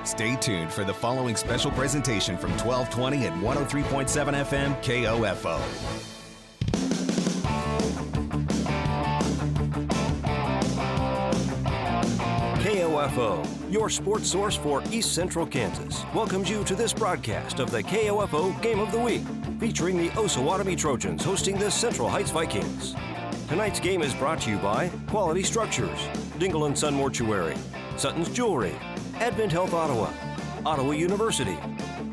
Stay tuned for the following special presentation from 1220 and 103.7 FM KOFO. KOFO, your sports source for East Central Kansas, welcomes you to this broadcast of the KOFO Game of the Week, featuring the Osawatomie Trojans hosting the Central Heights Vikings. Tonight's game is brought to you by Quality Structures, Dingle & Son Mortuary, Sutton's Jewelry, Advent Health Ottawa, Ottawa University,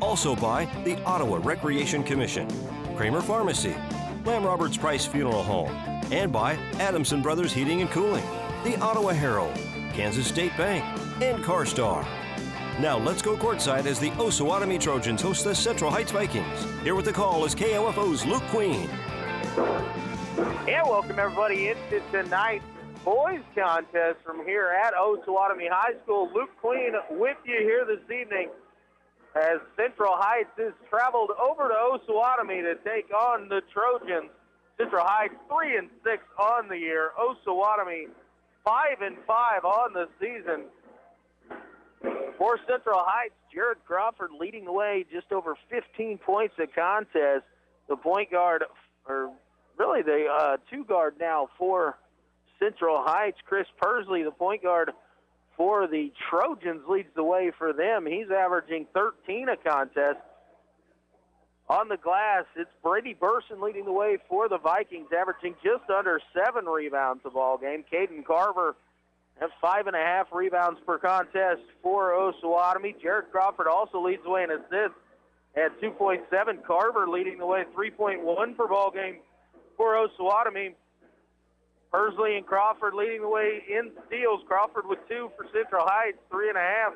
also by the Ottawa Recreation Commission, Kramer Pharmacy, Lamb Roberts Price Funeral Home, and by Adamson Brothers Heating and Cooling, the Ottawa Herald, Kansas State Bank, and CarStar. Now let's go courtside as the Osawatomie Trojans host the Central Heights Vikings. Here with the call is KOFO's Luke Queen. And welcome everybody into tonight's boys contest from here at Osawatomie High School. Luke Queen with you here this evening as Central Heights has traveled over to Osawatomie to take on the Trojans. Central Heights 3-6 on the year. Osawatomie 5-5 on the season. For Central Heights, Jared Crawford leading the way, just over 15 points a contest. The point guard, or really the two guard now for Central Heights, Chris Persley, the point guard for the Trojans, leads the way for them. He's averaging 13 a contest. On the glass, it's Brady Burson leading the way for the Vikings, averaging just under 7 rebounds a ball game. Caden Carver has 5.5 rebounds per contest for Osawatomie. Jared Crawford also leads the way in assists at 2.7. Carver leading the way 3.1 per ball game for Osawatomie. Persley and Crawford leading the way in steals. Crawford with 2 for Central Heights, 3.5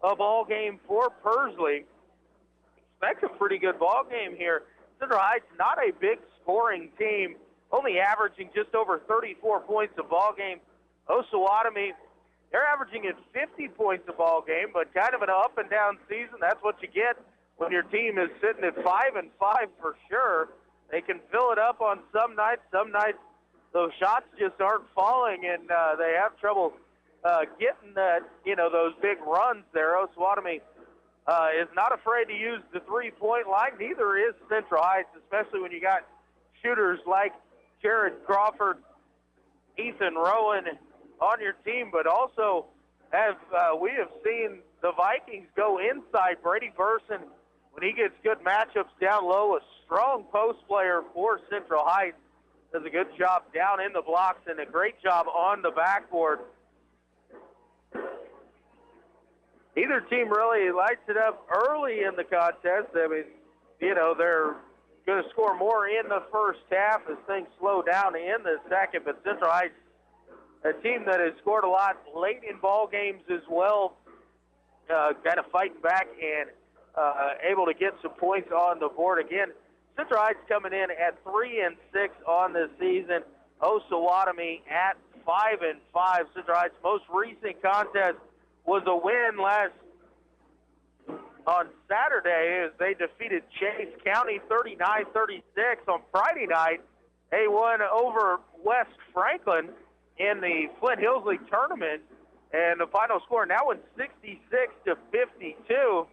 a ball game for Persley. Expect a pretty good ball game here. Central Heights not a big scoring team, only averaging just over 34 points a ball game. Osawatomie, they're averaging at 50 points a ball game, but kind of an up and down season. That's what you get when your team is sitting at 5-5 for sure. They can fill it up on some nights. Some nights those shots just aren't falling, and they have trouble getting those big runs there. Osawatomie is not afraid to use the three-point line. Neither is Central Heights, especially when you got shooters like Jared Crawford, Ethan Rowan on your team, but also we have seen the Vikings go inside. Brady Burson, when he gets good matchups down low, a strong post player for Central Heights, does a good job down in the blocks and a great job on the backboard. Either team really lights it up early in the contest. I mean, they're going to score more in the first half as things slow down in the second, but Central Heights, a team that has scored a lot late in ball games as well, kind of fighting back and able to get some points on the board. Again, Central Heights coming in at 3-6 on this season. Osawatomie at 5-5. Central Heights' most recent contest was a win on Saturday as they defeated Chase County 39-36. On Friday night, they won over West Franklin in the Flint Hills League tournament, and the final score now was 66-52.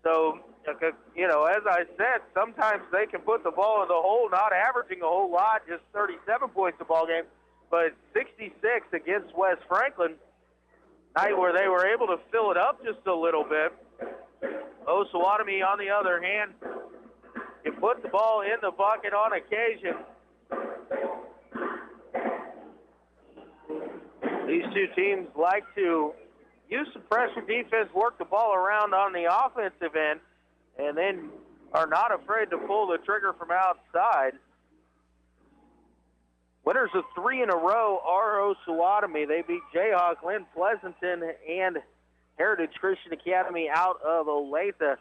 So, as I said, sometimes they can put the ball in the hole, not averaging a whole lot, just 37 points a ball game, but 66 against West Franklin, night where they were able to fill it up just a little bit. Osawatomie, on the other hand, can put the ball in the bucket on occasion. These two teams like to use some pressure defense, work the ball around on the offensive end, and then are not afraid to pull the trigger from outside. Winners of 3 in a row are Osawatomie. They beat Jayhawk, Lynn Pleasanton, and Heritage Christian Academy out of Olathe.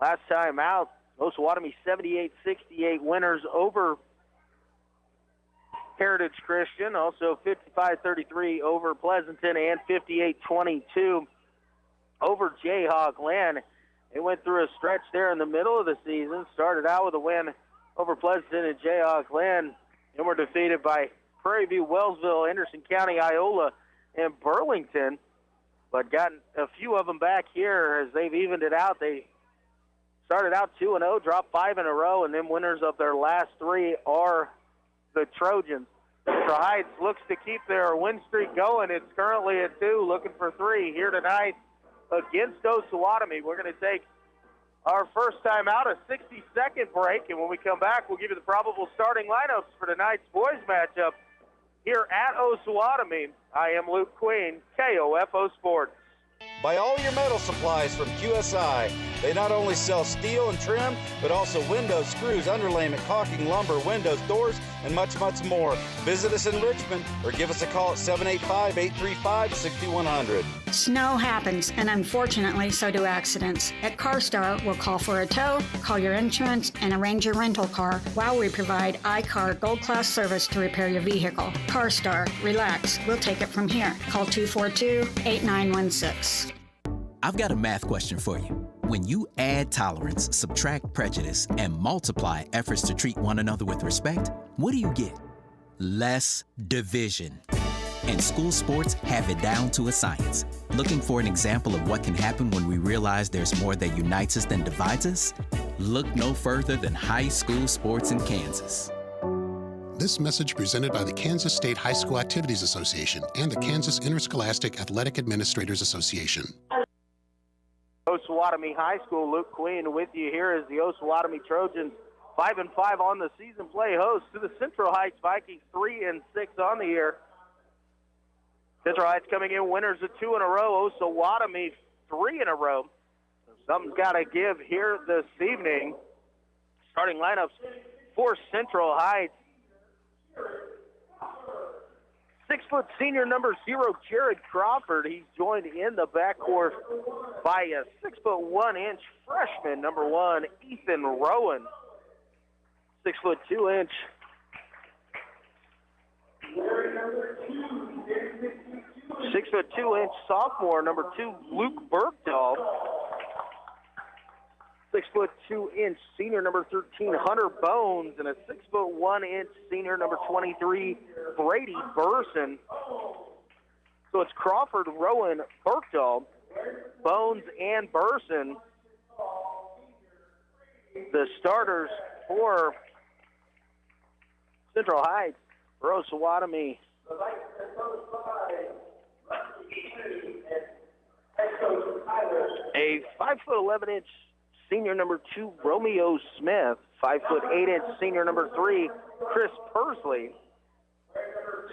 Last time out, Osawatomie 78-68 winners over Heritage Christian, also 55-33 over Pleasanton, and 58-22 over Jayhawk Lynn. They went through a stretch there in the middle of the season, started out with a win over Pleasanton and Jayhawk Lynn, and were defeated by Prairie View, Wellsville, Henderson County, Iola, and Burlington. but gotten a few of them back here as they've evened it out. They started out 2-0, dropped 5 in a row, and then winners of their last 3 are the Trojans. Central Heights looks to keep their win streak going. It's currently at 2, looking for 3 here tonight against Osawatomie. We're going to take our first time out, a 60-second break, and when we come back, we'll give you the probable starting lineups for tonight's boys matchup here at Osawatomie. I am Luke Queen, KOFO Sports. Buy all your metal supplies from QSI. They not only sell steel and trim, but also windows, screws, underlayment, caulking, lumber, windows, doors, and much, much more. Visit us in Richmond or give us a call at 785-835-6100. Snow happens, and unfortunately, so do accidents. At CarStar, we'll call for a tow, call your insurance, and arrange your rental car while we provide iCar Gold Class service to repair your vehicle. CarStar, relax. We'll take it from here. Call 242-8916. I've got a math question for you. When you add tolerance, subtract prejudice, and multiply efforts to treat one another with respect, what do you get? Less division. And school sports have it down to a science. Looking for an example of what can happen when we realize there's more that unites us than divides us? Look no further than high school sports in Kansas. This message presented by the Kansas State High School Activities Association and the Kansas Interscholastic Athletic Administrators Association. Osawatomie High School, Luke Queen with you here as the Osawatomie Trojans 5-5 on the season play host to the Central Heights Vikings 3-6 on the year. Central Heights coming in winners of 2 in a row, Osawatomie 3 in a row. Something's got to give here this evening. Starting lineups for Central Heights. 6-foot senior number 0, Jared Crawford. He's joined in the backcourt by a 6'1" freshman number 1, Ethan Rowan. 6'2" 6'2" sophomore number 2, Luke Bergdahl. 6'2" senior number 13, Hunter Bones, and a 6'1" senior number 23, Brady Burson. So it's Crawford, Rowan, Bergdahl, Bones, and Burson, the starters for Central Heights. For Osawatomie, a 5'11" senior number 2, Romeo Smith. 5'8" senior number 3, Chris Persley.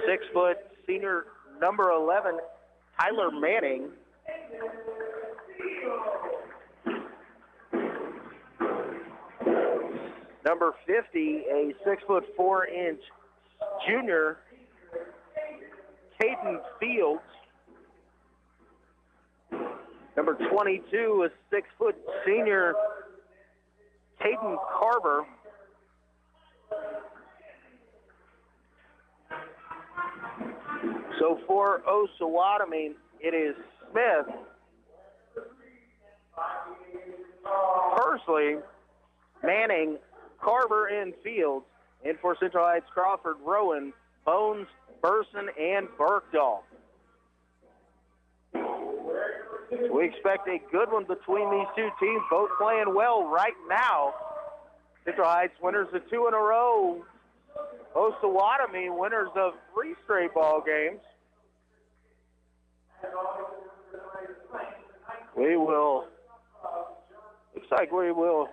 6 foot senior number 11, Tyler Manning. Number 50, a 6'4" junior, Caden Fields. Number 22, a 6-foot senior, Caden Carver. So for Osawatomie, it is Smith, Persley, Manning, Carver, and Fields. And for Central Heights, Crawford, Rowan, Bones, Burson, and Bergdahl. We expect a good one between these two teams, both playing well right now. Central Heights winners of 2 in a row. Osawatomie winners of 3 straight ball games. Looks like we will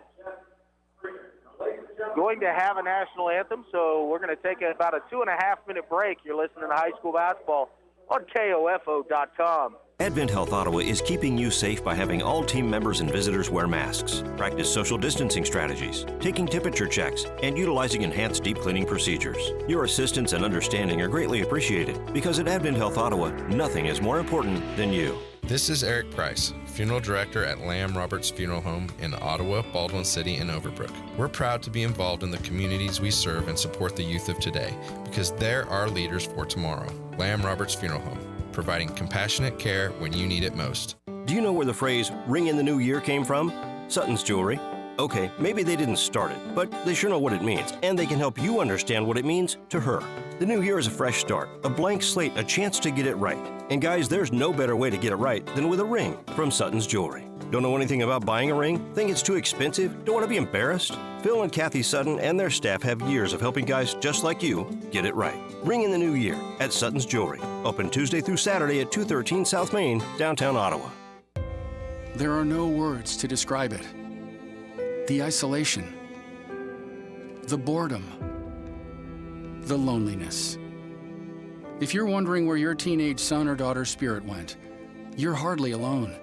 going to have a national anthem, so we're going to take about a 2.5-minute break. You're listening to high school basketball on KOFO.com. Advent Health Ottawa is keeping you safe by having all team members and visitors wear masks, practice social distancing strategies, taking temperature checks, and utilizing enhanced deep cleaning procedures. Your assistance and understanding are greatly appreciated because at Advent Health Ottawa, nothing is more important than you. This is Eric Price, Funeral Director at Lamb Roberts Funeral Home in Ottawa, Baldwin City, and Overbrook. We're proud to be involved in the communities we serve and support the youth of today because they're our leaders for tomorrow. Lamb Roberts Funeral Home, providing compassionate care when you need it most. Do you know where the phrase "ring in the new year" came from? Sutton's Jewelry. Okay, maybe they didn't start it, but they sure know what it means, and they can help you understand what it means to her. The new year is a fresh start, a blank slate, a chance to get it right. And guys, there's no better way to get it right than with a ring from Sutton's Jewelry. Don't know anything about buying a ring? Think it's too expensive? Don't want to be embarrassed? Phil and Kathy Sutton and their staff have years of helping guys just like you get it right. Ring in the new year at Sutton's Jewelry. Open Tuesday through Saturday at 213 South Main, downtown Ottawa. There are no words to describe it. The isolation, the boredom, the loneliness. If you're wondering where your teenage son or daughter's spirit went, you're hardly alone.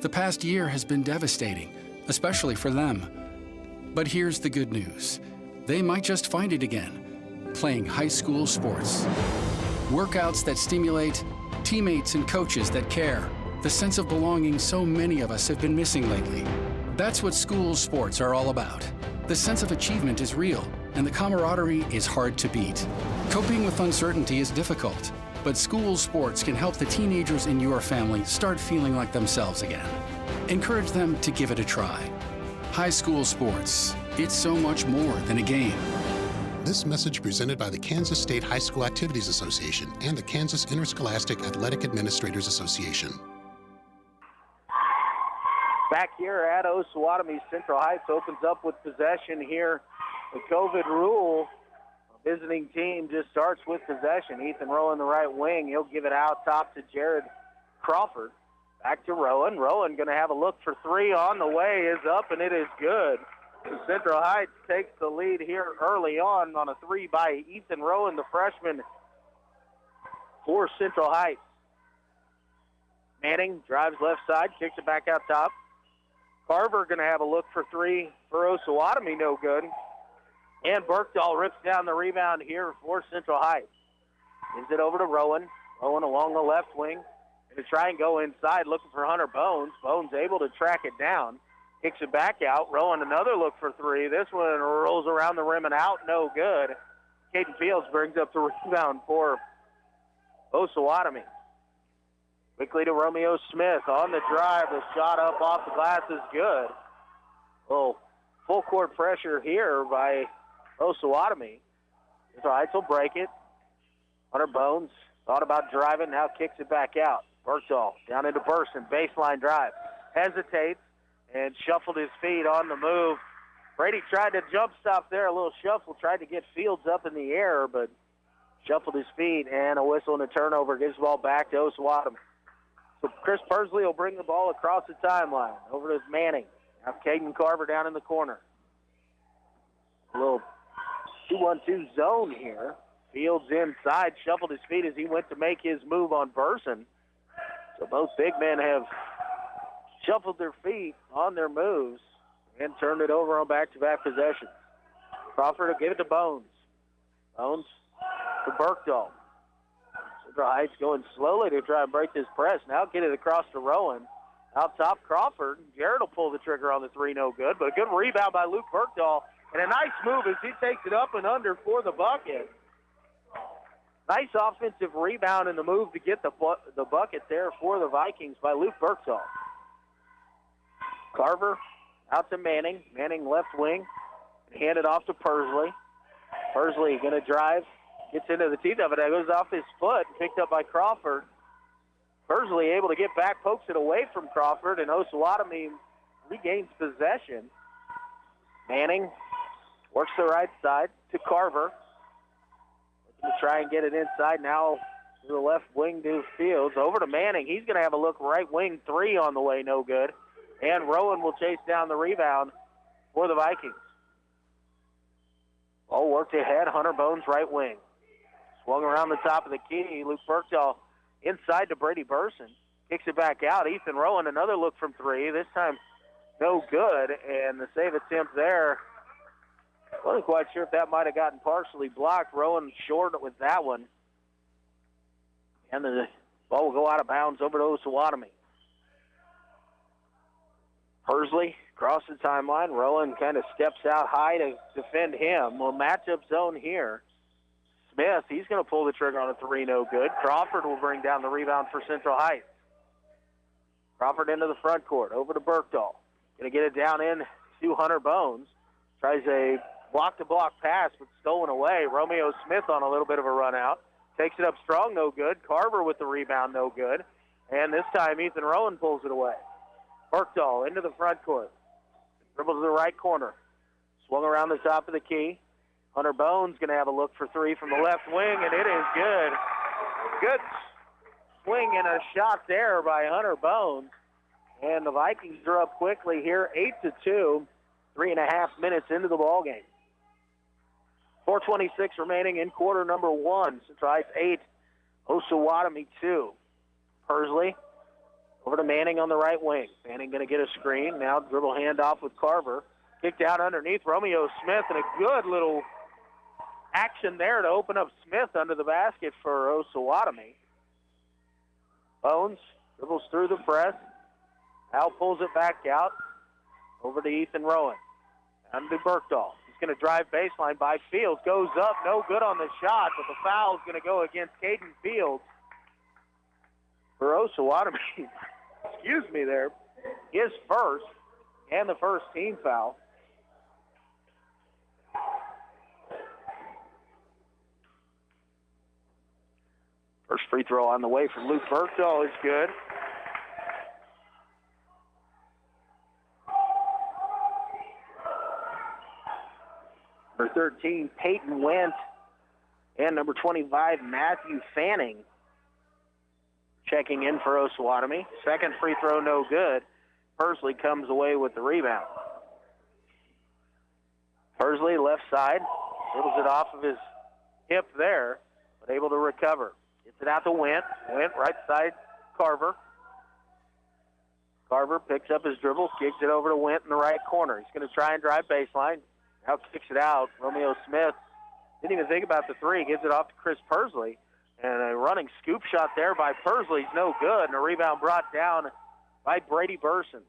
The past year has been devastating, especially for them. But here's the good news. They might just find it again, playing high school sports. Workouts that stimulate, teammates and coaches that care, the sense of belonging so many of us have been missing lately. That's what school sports are all about. The sense of achievement is real, and the camaraderie is hard to beat. Coping with uncertainty is difficult, but school sports can help the teenagers in your family start feeling like themselves again. Encourage them to give it a try. High school sports, it's so much more than a game. This message presented by the Kansas State High School Activities Association and the Kansas Interscholastic Athletic Administrators Association. Back here at Osawatomie, Central Heights opens up with possession here. The COVID rule, visiting team just starts with possession. Ethan Rowan, the right wing. He'll give it out top to Jared Crawford. Back to Rowan. Rowan going to have a look for three on the way. Is up, and it is good. Central Heights takes the lead here early on a three by Ethan Rowan, the freshman for Central Heights. Manning drives left side, kicks it back out top. Carver going to have a look for three for Osawatomie, no good. And Berkdahl rips down the rebound here for Central Heights. Gives it over to Rowan. Rowan along the left wing. Going to try and go inside looking for Hunter Bones. Bones able to track it down. Kicks it back out. Rowan another look for three. This one rolls around the rim and out, no good. Caden Fields brings up the rebound for Osawatomie. Quickly to Romeo Smith on the drive. The shot up off the glass is good. Oh, full court pressure here by Osawatomie. Central Heights will break it. Hunter Bones thought about driving, now kicks it back out. Berkdahl down into Burson, baseline drive. Hesitates and shuffled his feet on the move. Brady tried to jump stop there, a little shuffle, tried to get Fields up in the air, but shuffled his feet, and a whistle and a turnover gives the ball back to Osawatomie. So Chris Persley will bring the ball across the timeline. Over to Manning. Now Caden Carver down in the corner. A little 2-1-2 zone here. Fields inside, shuffled his feet as he went to make his move on Burson. So both big men have shuffled their feet on their moves and turned it over on back-to-back possessions. Crawford will give it to Bones. Bones to Berkdahl. Central Heights going slowly to try and break this press. Now get it across to Rowan. Out top, Crawford. Jared will pull the trigger on the three, no good. But a good rebound by Luke Berkdahl. And a nice move as he takes it up and under for the bucket. Nice offensive rebound and the move to get the bucket there for the Vikings by Luke Berkdahl. Carver out to Manning. Manning left wing. Handed off to Persley. Persley going to drive. Gets into the teeth of it. It goes off his foot. Picked up by Crawford. Persley able to get back. Pokes it away from Crawford. And Osawatomie regains possession. Manning works the right side to Carver. Looking to try and get it inside. Now to the left wing to Fields. Over to Manning. He's going to have a look right wing three on the way. No good. And Rowan will chase down the rebound for the Vikings. Ball worked ahead. Hunter Bones right wing. Swung around the top of the key. Luke Berkdahl inside to Brady Burson. Kicks it back out. Ethan Rowan another look from three. This time no good. And the save attempt there, wasn't quite sure if that might have gotten partially blocked. Rowan short with that one. And the ball will go out of bounds over to Osawatomie. Persley across the timeline. Rowan kind of steps out high to defend him. Well, matchup zone here. Smith, he's going to pull the trigger on a three, no good. Crawford will bring down the rebound for Central Heights. Crawford into the front court, over to Berkdahl. Going to get it down in to Hunter Bones. Tries a block-to-block pass, but stolen away. Romeo Smith on a little bit of a run out. Takes it up strong, no good. Carver with the rebound, no good. And this time Ethan Rowan pulls it away. Berkdahl into the front court. Dribbles to the right corner. Swung around the top of the key. Hunter Bones going to have a look for three from the left wing, and it is good. Good swing and a shot there by Hunter Bones. And the Vikings are up quickly here, 8-2, 3.5 minutes into the ballgame. 4:26 remaining in quarter number one. Central Heights 8, Osawatomie 2. Persley over to Manning on the right wing. Manning going to get a screen. Now dribble handoff with Carver. Kicked out underneath Romeo Smith, and a good little action there to open up Smith under the basket for Osawatomie. Bones dribbles through the press. Al pulls it back out. Over to Ethan Rowan. Down to Berkdahl. He's going to drive baseline by Fields. Goes up, no good on the shot, but the foul is going to go against Caden Fields for Osawatomie. Excuse me there. His first and the first team foul. First free throw on the way from Luke Berkdahl is good. Number 13, Peyton Wentz, and number 25, Matthew Fanning, checking in for Osawatomie. Second free throw, no good. Persley comes away with the rebound. Persley, left side, dribbles it off of his hip there, but able to recover. Gets it out to Went. Went right side, Carver. Carver picks up his dribble, kicks it over to Went in the right corner. He's going to try and drive baseline. Now kicks it out. Romeo Smith didn't even think about the three. Gives it off to Chris Persley. And a running scoop shot there by Persley's no good. And a rebound brought down by Brady Burson.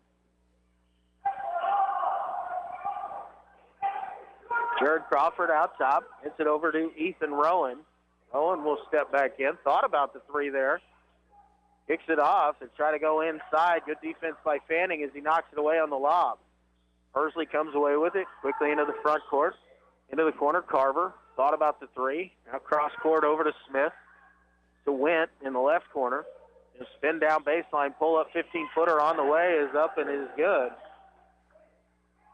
Jared Crawford out top. Hits it over to Ethan Rowan. Rowan will step back in. Thought about the three there. Kicks it off and try to go inside. Good defense by Fanning as he knocks it away on the lob. Persley comes away with it, quickly into the front court, into the corner. Carver thought about the three. Now cross court over to Smith, to Went in the left corner. He'll spin down baseline, pull up 15-footer on the way, is up and is good.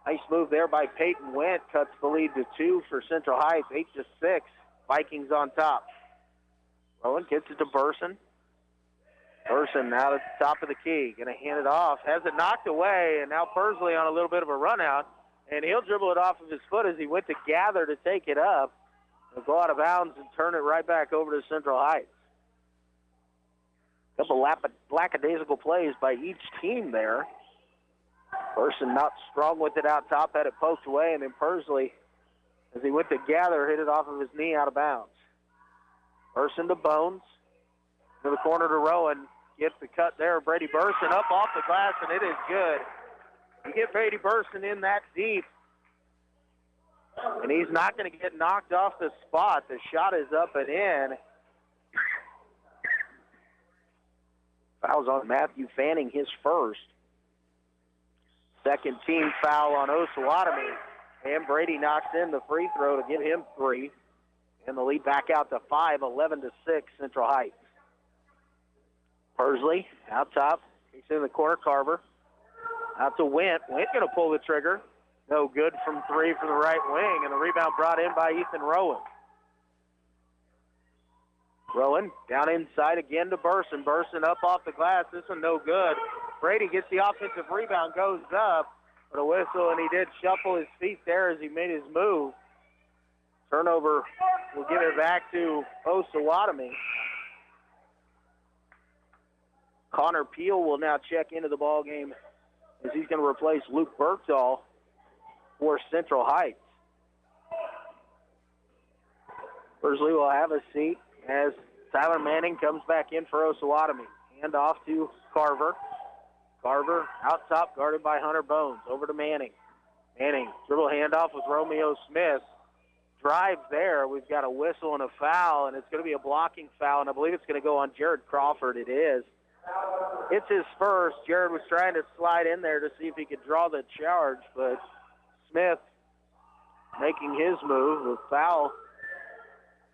Nice move there by Peyton Went, cuts the lead to 2 for Central Heights, 8-6. Vikings on top. Rowan gets it to Burson. Burson now at the top of the key. Going to hand it off. Has it knocked away, and now Persley on a little bit of a run out. And he'll dribble it off of his foot as he went to gather to take it up. He'll go out of bounds and turn it right back over to Central Heights. A couple lackadaisical plays by each team there. Burson not strong with it out top, had it poked away, and then Persley, as he went to gather, hit it off of his knee out of bounds. Burson to Bones. To the corner to Rowan. Gets the cut there. Brady Burson up off the glass, and it is good. You get Brady Burson in that deep, and he's not going to get knocked off the spot. The shot is up and in. Fouls on Matthew Fanning, his first. Second team foul on Osawatomie. And Brady knocks in the free throw to give him 3. And the lead back out to 5, 11-6, Central Heights. Persley out top. He's in the corner. Carver out to Went. Went going to pull the trigger. No good from 3 from the right wing. And the rebound brought in by Ethan Rowan. Rowan down inside again to Burson. Burson up off the glass. This one no good. Brady gets the offensive rebound, goes up for a whistle, and he did shuffle his feet there as he made his move. Turnover will give it back to Osawatomie. Connor Peel will now check into the ball game as he's going to replace Luke Berkdahl for Central Heights. Persley will have a seat as Tyler Manning comes back in for Osawatomie. Hand off to Carver. Carver out top, guarded by Hunter Bones. Over to Manning. Manning, dribble handoff with Romeo Smith. Drive there. We've got a whistle and a foul, and it's going to be a blocking foul, and I believe it's going to go on Jared Crawford. It is. It's his first. Jared was trying to slide in there to see if he could draw the charge, but Smith making his move. The foul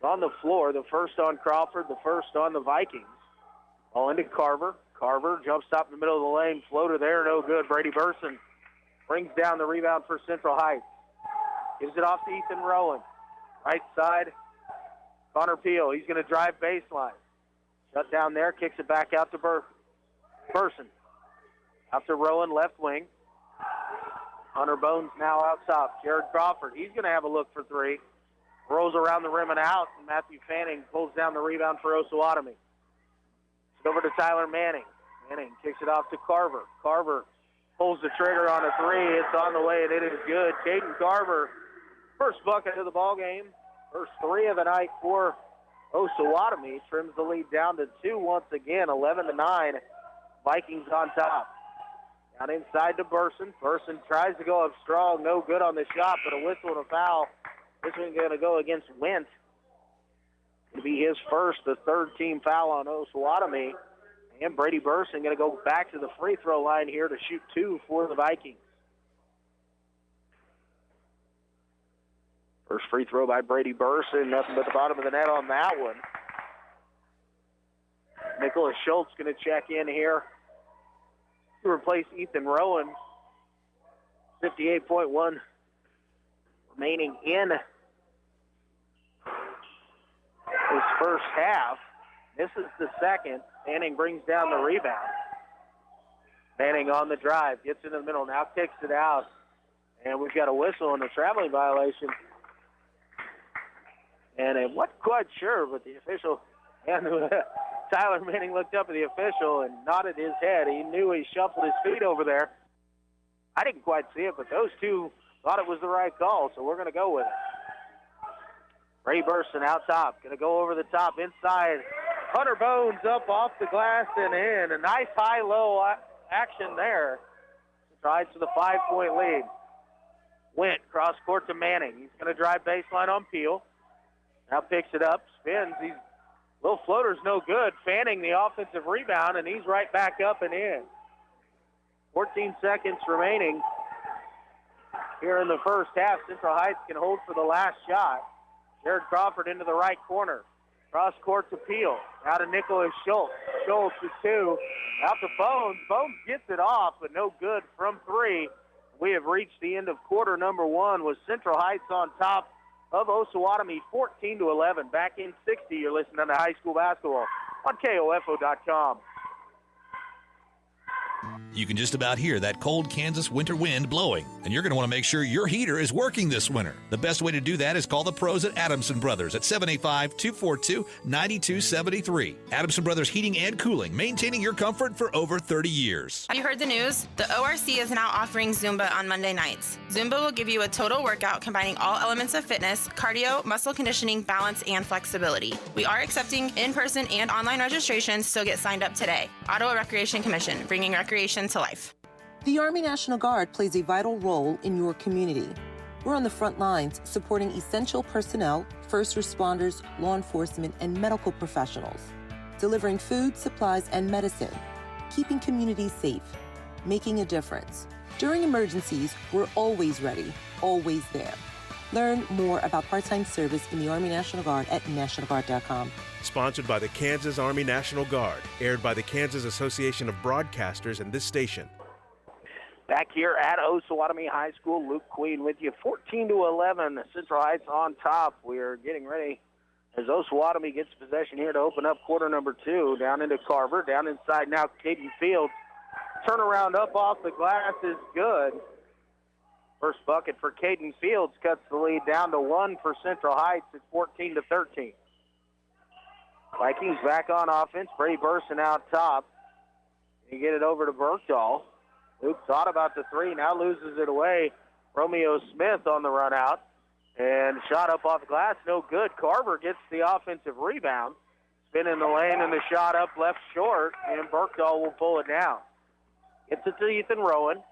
on the floor, the first on Crawford, the first on the Vikings. All into Carver. Carver jump stop in the middle of the lane. Floater there, no good. Brady Burson brings down the rebound for Central Heights. Gives it off to Ethan Rowan. Right side, Connor Peel. He's going to drive baseline. Shut down there, kicks it back out to Burson. Out to Rowan, left wing. Hunter Bones now out top. Jared Crawford, he's going to have a look for three. Rolls around the rim and out, and Matthew Fanning pulls down the rebound for Osawatomie. Over to Tyler Manning. Manning kicks it off to Carver. Carver pulls the trigger on a three. It's on the way, and it is good. Caden Carver, first bucket of the ball game. First three of the night for Osawatomie. Trims the lead down to 2 once again, 11-9. Vikings on top. Down inside to Burson. Burson tries to go up strong. No good on the shot, but a whistle and a foul. This one's going to go against Wentz. It'll be his first, the third team foul on Osawatomie. And Brady Burson going to go back to the free throw line here to shoot 2 for the Vikings. First free throw by Brady Burson, nothing but the bottom of the net on that one. Nicholas Schultz going to check in here to replace Ethan Rowan. 58.1 remaining in his first half. This is the second. Manning brings down the rebound. Manning on the drive, gets into the middle, now kicks it out. And we've got a whistle and a traveling violation. And I wasn't quite sure, but the official, and Tyler Manning looked up at the official and nodded his head. He knew he shuffled his feet over there. I didn't quite see it, but those two thought it was the right call, so we're going to go with it. Ray Burson out top, going to go over the top inside. Hunter Bones up off the glass and in. A nice high-low action there. Tries for the 5-point lead. Went cross court to Manning. He's going to drive baseline on Peel. Now picks it up, spins. Little floater's no good. Fanning the offensive rebound, and he's right back up and in. 14 seconds remaining here in the first half. Central Heights can hold for the last shot. Jared Crawford into the right corner. Cross court to Peel. Now to Nicholas Schultz. Schultz to 2. Out to Bones. Bones gets it off, but no good from 3. We have reached the end of quarter number 1 with Central Heights on top of Osawatomie, 14-11. Back in 60, you're listening to high school basketball on KOFO.com. You can just about hear that cold Kansas winter wind blowing, and you're going to want to make sure your heater is working this winter. The best way to do that is call the pros at Adamson Brothers at 785-242-9273. Adamson Brothers Heating and Cooling, maintaining your comfort for over 30 years. Have you heard the news? The ORC is now offering Zumba on Monday nights. Zumba will give you a total workout combining all elements of fitness, cardio, muscle conditioning, balance, and flexibility. We are accepting in-person and online registrations, so get signed up today. Ottawa Recreation Commission, bringing recreation to life. The Army National Guard plays a vital role in your community. We're on the front lines supporting essential personnel, first responders, law enforcement, and medical professionals, delivering food, supplies, and medicine, keeping communities safe, making a difference. During emergencies, we're always ready, always there. Learn more about part-time service in the Army National Guard at nationalguard.com. Sponsored by the Kansas Army National Guard. Aired by the Kansas Association of Broadcasters and this station. Back here at Osawatomie High School, Luke Queen with you, 14-11. Central Heights on top. We are getting ready as Osawatomie gets possession here to open up quarter number 2. Down into Carver. Down inside now, Caden Fields. Turnaround up off the glass is good. First bucket for Caden Fields cuts the lead down to 1 for Central Heights. It's 14-13. Vikings back on offense. Brady Burson out top. You get it over to Bergdahl. Luke thought about the 3, now loses it away. Romeo Smith on the run out. And shot up off the glass, no good. Carver gets the offensive rebound. Spin in the lane and the shot up left short, and Bergdahl will pull it down. Gets it to Ethan Rowan.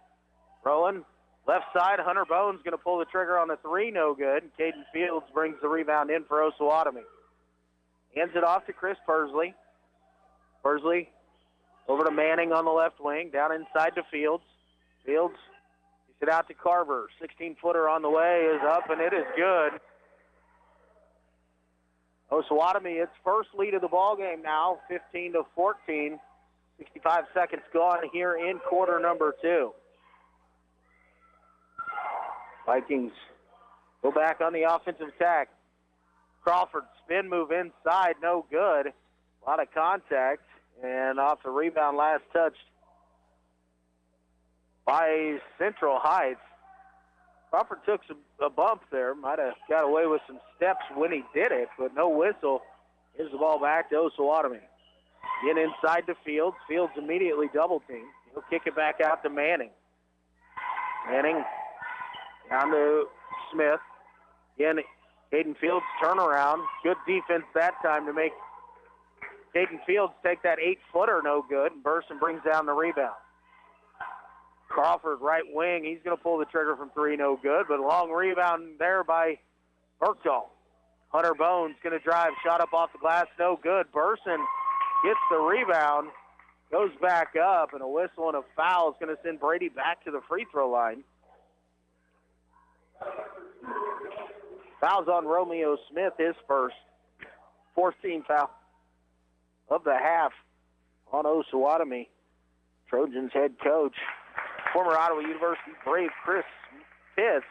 Rowan, left side, Hunter Bones going to pull the trigger on the 3, no good. Caden Fields brings the rebound in for Osawatomie. Hands it off to Chris Persley. Persley over to Manning on the left wing, down inside to Fields. Fields Kicks it out to Carver. 16-footer on the way is up, and it is good. Osawatomie, its first lead of the ball game now, 15-14. 65 seconds gone here in quarter number 2. Vikings go back on the offensive attack. Crawford spin move inside, no good. A lot of contact, and off the rebound, last touched by Central Heights. Crawford took a bump there. Might have got away with some steps when he did it, but no whistle. Here's the ball back to Osawatomie. Get inside the Fields. Fields immediately double team. He'll kick it back out to Manning. Manning down to Smith. Again, Caden Fields turnaround. Good defense that time to make Caden Fields take that 8-footer no good. And Burson brings down the rebound. Crawford, right wing. He's going to pull the trigger from 3, no good. But a long rebound there by Berkdahl. Hunter Bones going to drive. Shot up off the glass, no good. Burson gets the rebound, goes back up, and a whistle and a foul is going to send Brady back to the free throw line. Foul's on Romeo Smith, his first. 14th foul of the half on Osawatomie. Trojans head coach, former Ottawa University Brave Chris Pitts,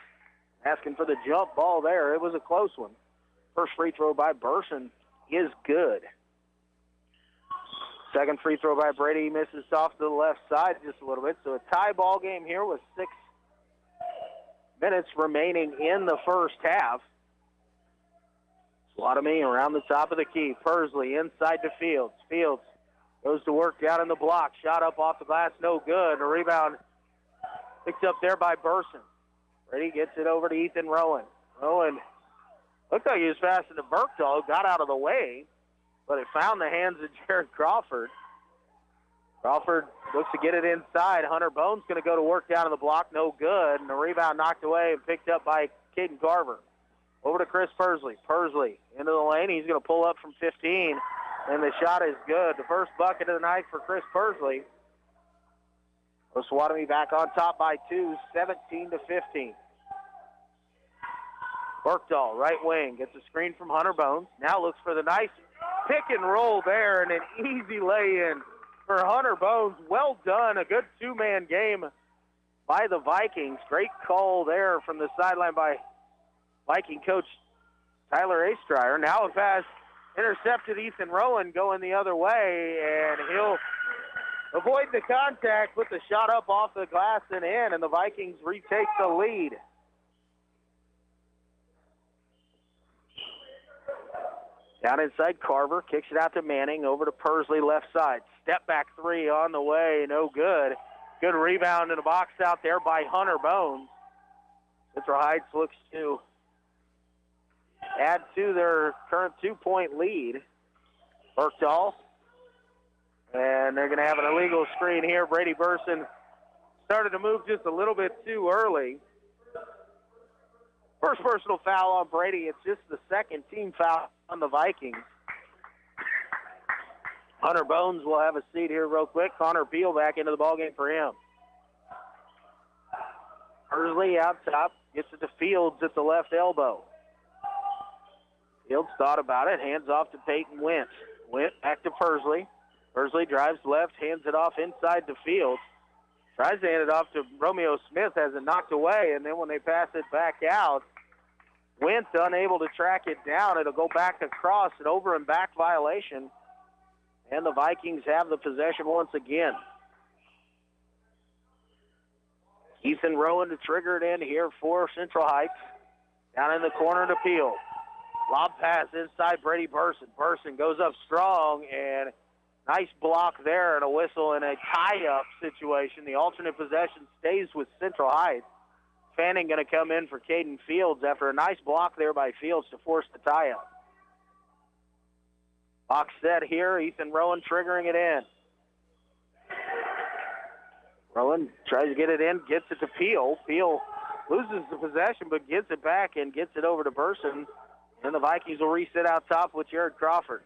asking for the jump ball there. It was a close one. First free throw by Burson is good. Second free throw by Brady misses off to the left side just a little bit. So a tie ball game here with 6 minutes remaining in the first half. Osawatomie around the top of the key. Pursley inside to Fields. Fields goes to work down in the block. Shot up off the glass, no good. A rebound picked up there by Burson. Brady gets it over to Ethan Rowan. Rowan looked like he was passing to Berkdahl, got out of the way, but it found the hands of Jared Crawford. Crawford looks to get it inside. Hunter Bones going to go to work down in the block, no good. And the rebound knocked away and picked up by Caden Carver. Over to Chris Pursley. Pursley into the lane. He's going to pull up from 15, and the shot is good. The first bucket of the night for Chris Pursley. Osawatomie back on top by 2, 17-15. Berkdahl, right wing, gets a screen from Hunter Bones. Now looks for the nice pick and roll there, and an easy lay-in for Hunter Bones. Well done. A good 2-man game by the Vikings. Great call there from the sideline by Viking coach Tyler Astryer. Now a pass intercepted. Ethan Rowan going the other way, and he'll avoid the contact with the shot up off the glass and in, and the Vikings retake the lead. Down inside, Carver kicks it out to Manning, over to Pursley, left side. Step back 3 on the way, no good. Good rebound in the box out there by Hunter Bones. Central Heights looks to add to their current 2-point lead. Berkdahl. And they're going to have an illegal screen here. Brady Burson started to move just a little bit too early. First personal foul on Brady. It's just the second team foul on the Vikings. Hunter Bones will have a seat here real quick. Connor Beal back into the ballgame for him. Pursley out top. Gets it to Fields at the left elbow. Fields thought about it. Hands off to Peyton Wentz. Went back to Pursley. Pursley drives left, hands it off inside the Fields. Tries to hand it off to Romeo Smith, has it knocked away, and then when they pass it back out, Wentz unable to track it down. It'll go back across, an over and back violation, and the Vikings have the possession once again. Ethan Rowan to trigger it in here for Central Heights. Down in the corner to Peel. Lob pass inside Brady Burson. Burson goes up strong, and nice block there, and a whistle in a tie-up situation. The alternate possession stays with Central Heights. Fanning going to come in for Caden Fields after a nice block there by Fields to force the tie-up. Box set here. Ethan Rowan triggering it in. Rowan tries to get it in, gets it to Peel. Peel loses the possession but gets it back and gets it over to Burson. And the Vikings will reset out top with Jared Crawford.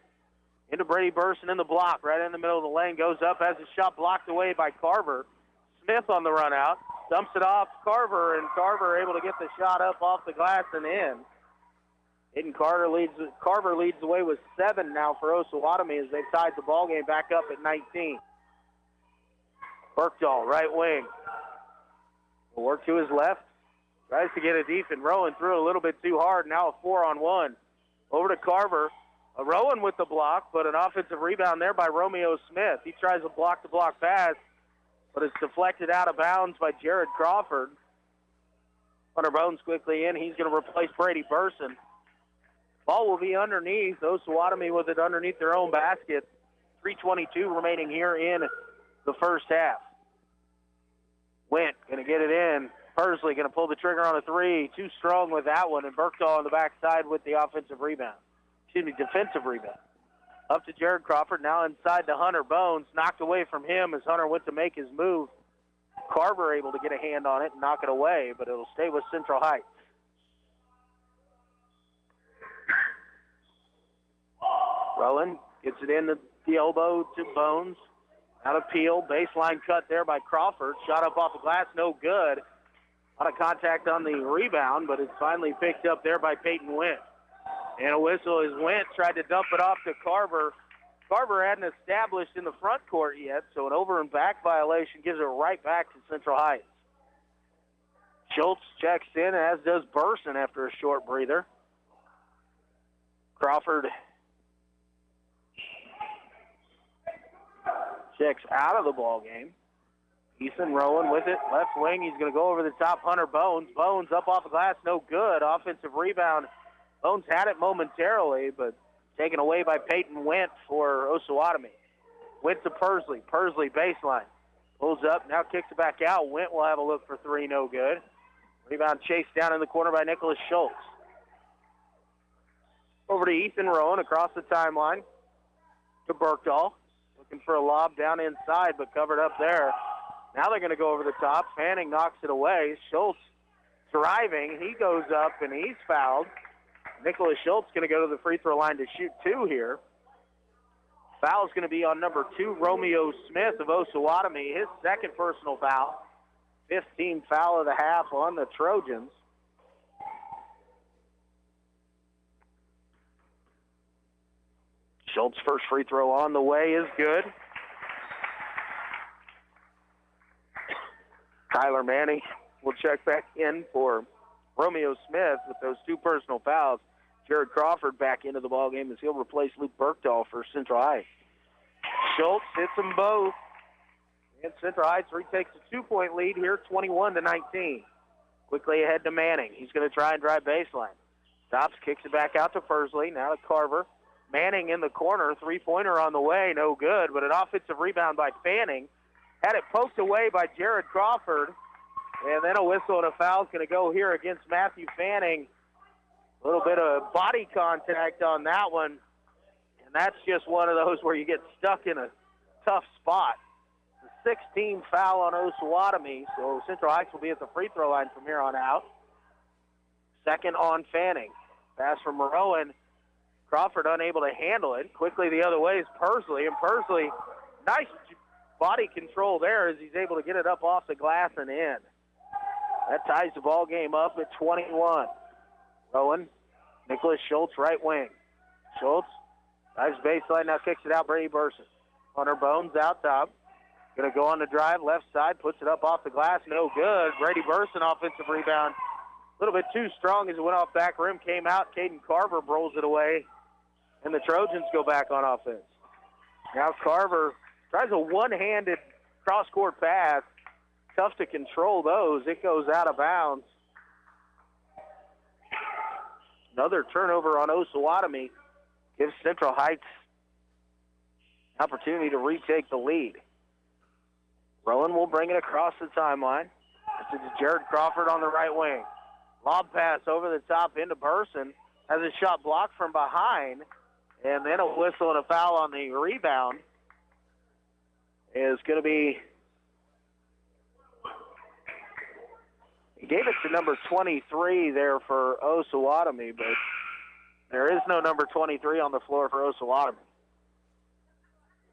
Into Brady Burson in the block, right in the middle of the lane. Goes up, has his shot blocked away by Carver. Smith on the run out. dumps it off Carver, and Carver able to get the shot up off the glass and in. Aiden Carver leads the way with 7 now for Osawatomie as they've tied the ball game back up at 19. Berkdahl, right wing. Will work to his left. Tries to get it deep, and Rowan threw it a little bit too hard. Now a 4-on-1. Over to Carver. Rowan with the block, but an offensive rebound there by Romeo Smith. He tries a block-to-block pass, but it's deflected out of bounds by Jared Crawford. Hunter Bones quickly in. He's going to replace Brady Burson. Ball will be underneath. Osawatomie with it underneath their own basket. 3:22 remaining here in the first half. Went, going to get it in. Persley going to pull the trigger on a 3. Too strong with that one, and Berkdahl on the backside with the offensive rebound. Defensive rebound. Up to Jared Crawford, now inside to Hunter Bones. Knocked away from him as Hunter went to make his move. Carver able to get a hand on it and knock it away, but it'll stay with Central Heights. Rowan gets it in the elbow to Bones. Out of Peel. Baseline cut there by Crawford. Shot up off the glass, no good. A lot of contact on the rebound, but it's finally picked up there by Peyton Went. And a whistle as Went tried to dump it off to Carver. Carver hadn't established in the front court yet, so an over and back violation gives it right back to Central Heights. Schultz checks in, as does Burson after a short breather. Crawford checks out of the ball game. Ethan Rowan with it, left wing. He's going to go over the top. Hunter Bones. Bones up off the glass, no good. Offensive rebound. Bones had it momentarily, but taken away by Peyton Went for Osawatomie. Went to Persley. Persley baseline. Pulls up, now kicks it back out. Went will have a look for 3, no good. Rebound chased down in the corner by Nicholas Schultz. Over to Ethan Rowan across the timeline to Berkdahl. Looking for a lob down inside, but covered up there. Now they're going to go over the top. Fanning knocks it away. Schultz driving. He goes up, and he's fouled. Nicholas Schultz going to go to the free throw line to shoot 2 here. Foul's going to be on number 2, Romeo Smith of Osawatomie. His second personal foul. 15th foul of the half on the Trojans. Schultz' first free throw on the way is good. Tyler Manning will check back in for Romeo Smith with those 2 personal fouls. Jared Crawford back into the ballgame as he'll replace Luke Berkdahl for Central Heights. Schultz hits them both. And Central Heights retakes a 2-point lead here, 21-19. Quickly ahead to Manning. He's going to try and drive baseline. Stops, kicks it back out to Persley. Now to Carver. Manning in the corner. 3-pointer on the way. No good, but an offensive rebound by Fanning. Had it poked away by Jared Crawford. And then a whistle and a foul is going to go here against Matthew Fanning. A little bit of body contact on that one. And that's just one of those where you get stuck in a tough spot. The 16th foul on Osawatomie, so Central Heights will be at the free throw line from here on out. Second on Fanning. Pass from Rowan. Crawford unable to handle it. Quickly the other way is Persley, and Persley, nice body control there as he's able to get it up off the glass and in. That ties the ball game up at 21. Rowan, Nicholas Schultz, right wing. Schultz, dives baseline, now kicks it out, Brady Burson. Hunter Bones out top. Going to go on the drive, left side, puts it up off the glass, no good. Brady Burson, offensive rebound. A little bit too strong as it went off back rim, came out. Caden Carver rolls it away, and the Trojans go back on offense. Now Carver tries a one-handed cross-court pass. Tough to control those. It goes out of bounds. Another turnover on Osawatomie gives Central Heights an opportunity to retake the lead. Rowan will bring it across the timeline. This is Jared Crawford on the right wing. Lob pass over the top into Burson. Has a shot blocked from behind. And then a whistle and a foul on the rebound is going to be... He gave it to number 23 there for Osawatomie, but there is no number 23 on the floor for Osawatomie.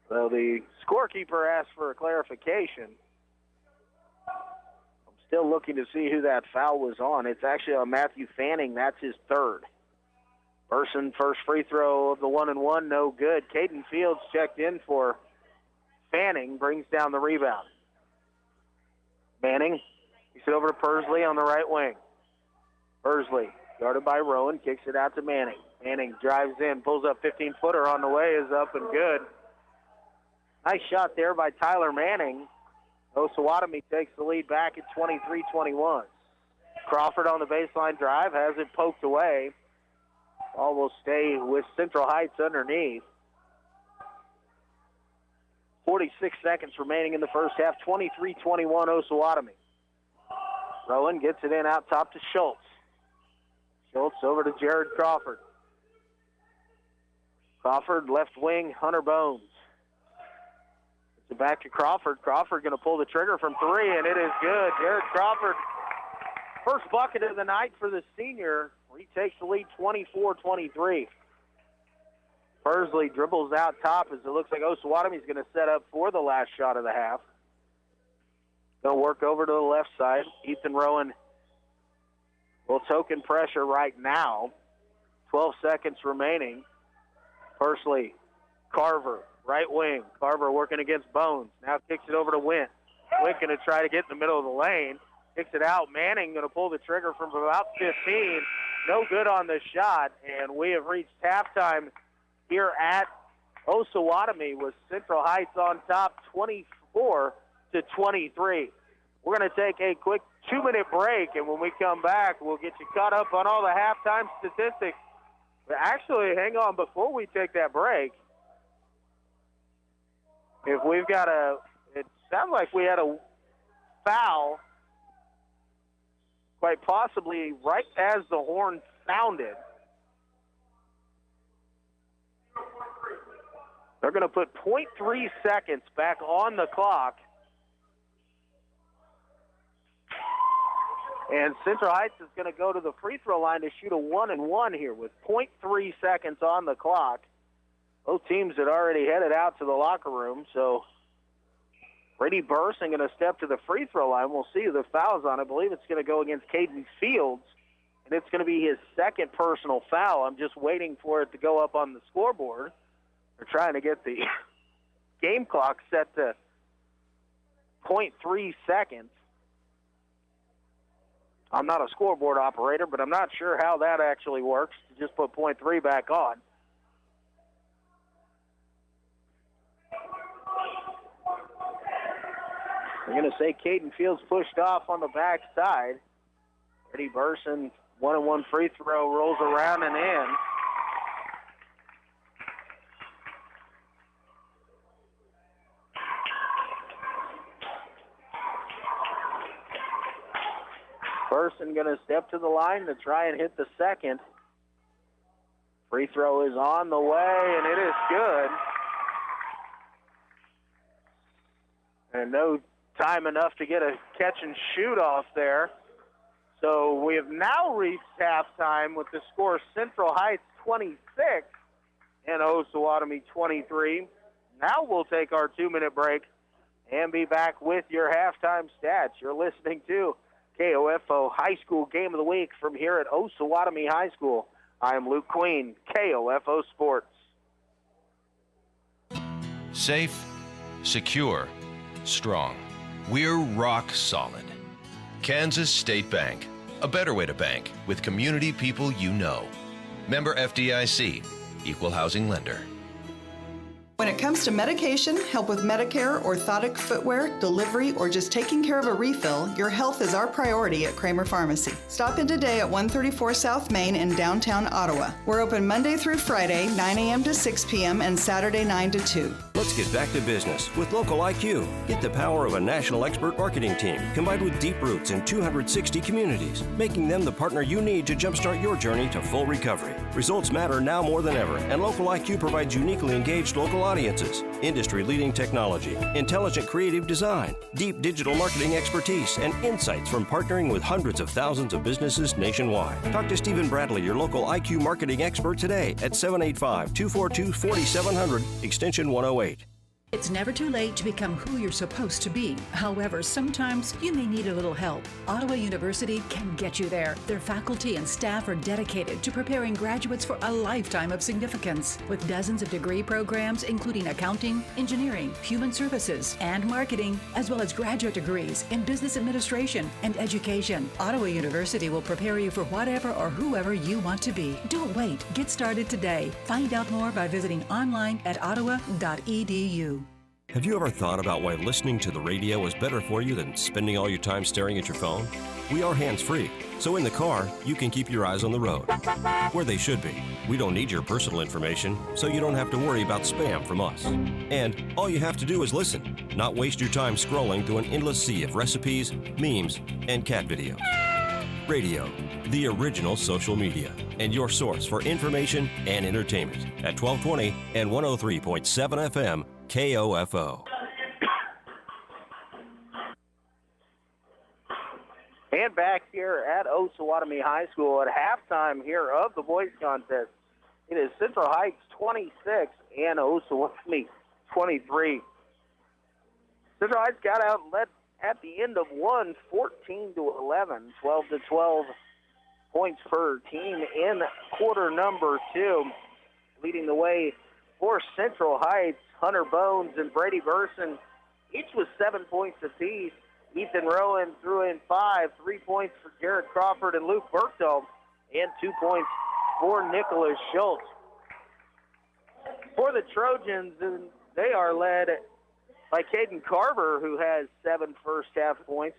So the scorekeeper asked for a clarification. Still looking to see who that foul was on. It's actually on Matthew Fanning. That's his third. Burson, first free throw of the 1-and-1, no good. Caden Fields checked in for Fanning, brings down the rebound. Manning, kicks it over to Pursley on the right wing. Pursley, guarded by Rowan, kicks it out to Manning. Manning drives in, pulls up 15-footer on the way, is up and good. Nice shot there by Tyler Manning. Osawatomie takes the lead back at 23-21. Crawford on the baseline drive, has it poked away. Ball will stay with Central Heights underneath. 46 seconds remaining in the first half, 23-21 Osawatomie. Rowan gets it in out top to Schultz. Schultz over to Jared Crawford. Crawford, left wing, Hunter Bones. It's back to Crawford. Crawford going to pull the trigger from three, and it is good. Jared Crawford, first bucket of the night for the senior. He takes the lead 24-23. Pursley dribbles out top as it looks like Osawatomie is going to set up for the last shot of the half. Going to work over to the left side. Ethan Rowan will token pressure right now. 12 seconds remaining. Pursley, Carver, right wing. Carver working against Bones. Now kicks it over to Wint. Wint going to try to get in the middle of the lane. Kicks it out. Manning going to pull the trigger from about 15. No good on the shot, and we have reached halftime here at Osawatomie with Central Heights on top 24-23. We're going to take a quick 2-minute break, and when we come back, we'll get you caught up on all the halftime statistics. But actually, hang on, before we take that break, if we've got it sounds like we had a foul quite possibly right as the horn sounded. They're going to put 0.3 seconds back on the clock. And Central Heights is going to go to the free throw line to shoot a 1-and-1 here with 0.3 seconds on the clock. Both teams had already headed out to the locker room, so Brady Burson going to step to the free throw line. We'll see who the foul's on. I believe it's going to go against Caden Fields, and it's going to be his second personal foul. I'm just waiting for it to go up on the scoreboard. They're trying to get the game clock set to 0.3 seconds. I'm not a scoreboard operator, but I'm not sure how that actually works to just put 0.3 back on. They're going to say Caden Fields pushed off on the backside. Brady Burson, 1-and-1 free throw, rolls around and in. Burson going to step to the line to try and hit the second. Free throw is on the way, and it is good. And no time enough to get a catch and shoot off there. So we have now reached halftime with the score Central Heights 26 and Osawatomie 23. Now we'll take our 2-minute break and be back with your halftime stats. You're listening to KOFO High School Game of the Week from here at Osawatomie High School. I am Luke Queen, KOFO Sports. Safe, secure, strong. We're rock solid. Kansas State Bank, a better way to bank with community people you know. Member FDIC, equal housing lender. When it comes to medication, help with Medicare, orthotic footwear, delivery, or just taking care of a refill, your health is our priority at Kramer Pharmacy. Stop in today at 134 South Main in downtown Ottawa. We're open Monday through Friday, 9 a.m. to 6 p.m. and Saturday 9 to 2. Let's get back to business with Local IQ. Get the power of a national expert marketing team combined with deep roots in 260 communities, making them the partner you need to jumpstart your journey to full recovery. Results matter now more than ever, and Local IQ provides uniquely engaged local audiences, industry-leading technology, intelligent creative design, deep digital marketing expertise, and insights from partnering with hundreds of thousands of businesses nationwide. Talk to Stephen Bradley, your local IQ marketing expert today at 785-242-4700, extension 108. It's never too late to become who you're supposed to be. However, sometimes you may need a little help. Ottawa University can get you there. Their faculty and staff are dedicated to preparing graduates for a lifetime of significance. With dozens of degree programs, including accounting, engineering, human services, and marketing, as well as graduate degrees in business administration and education, Ottawa University will prepare you for whatever or whoever you want to be. Don't wait. Get started today. Find out more by visiting online at ottawa.edu. Have you ever thought about why listening to the radio is better for you than spending all your time staring at your phone? We are hands-free, so in the car, you can keep your eyes on the road, where they should be. We don't need your personal information, so you don't have to worry about spam from us. And all you have to do is listen, not waste your time scrolling through an endless sea of recipes, memes, and cat videos. Radio, the original social media, and your source for information and entertainment at 1220 and 103.7 FM, KOFO. And back here at Osawatomie High School at halftime here of the boys contest. It is Central Heights 26 and Osawatomie 23. Central Heights got out and led at the end of one, 14-11, 12-12 points per team in quarter number two. Leading the way for Central Heights, Hunter Bones and Brady Burson, each with 7 points apiece. Ethan Rowan threw in 5, 3 points for Garrett Crawford and Luke Berkdahl, and 2 points for Nicholas Schultz. For the Trojans, they are led by Caden Carver, who has 7 first-half points,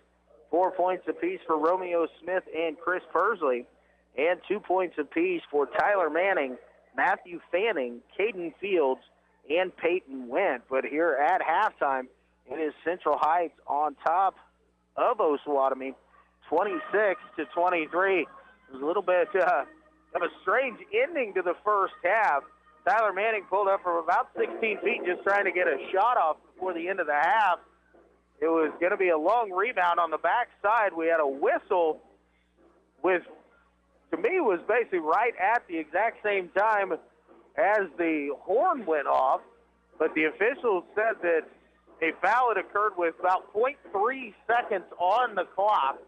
4 points apiece for Romeo Smith and Chris Persley, and 2 points apiece for Tyler Manning, Matthew Fanning, Caden Fields, and Peyton Went. But here at halftime, it is Central Heights on top of Osawatomie, 26-23. It was a little bit of a strange ending to the first half. Tyler Manning pulled up from about 16 feet just trying to get a shot off before the end of the half. It was going to be a long rebound on the backside. We had a whistle with, to me, was basically right at the exact same time as the horn went off. But the officials said that a foul had occurred with about 0.3 seconds on the clock.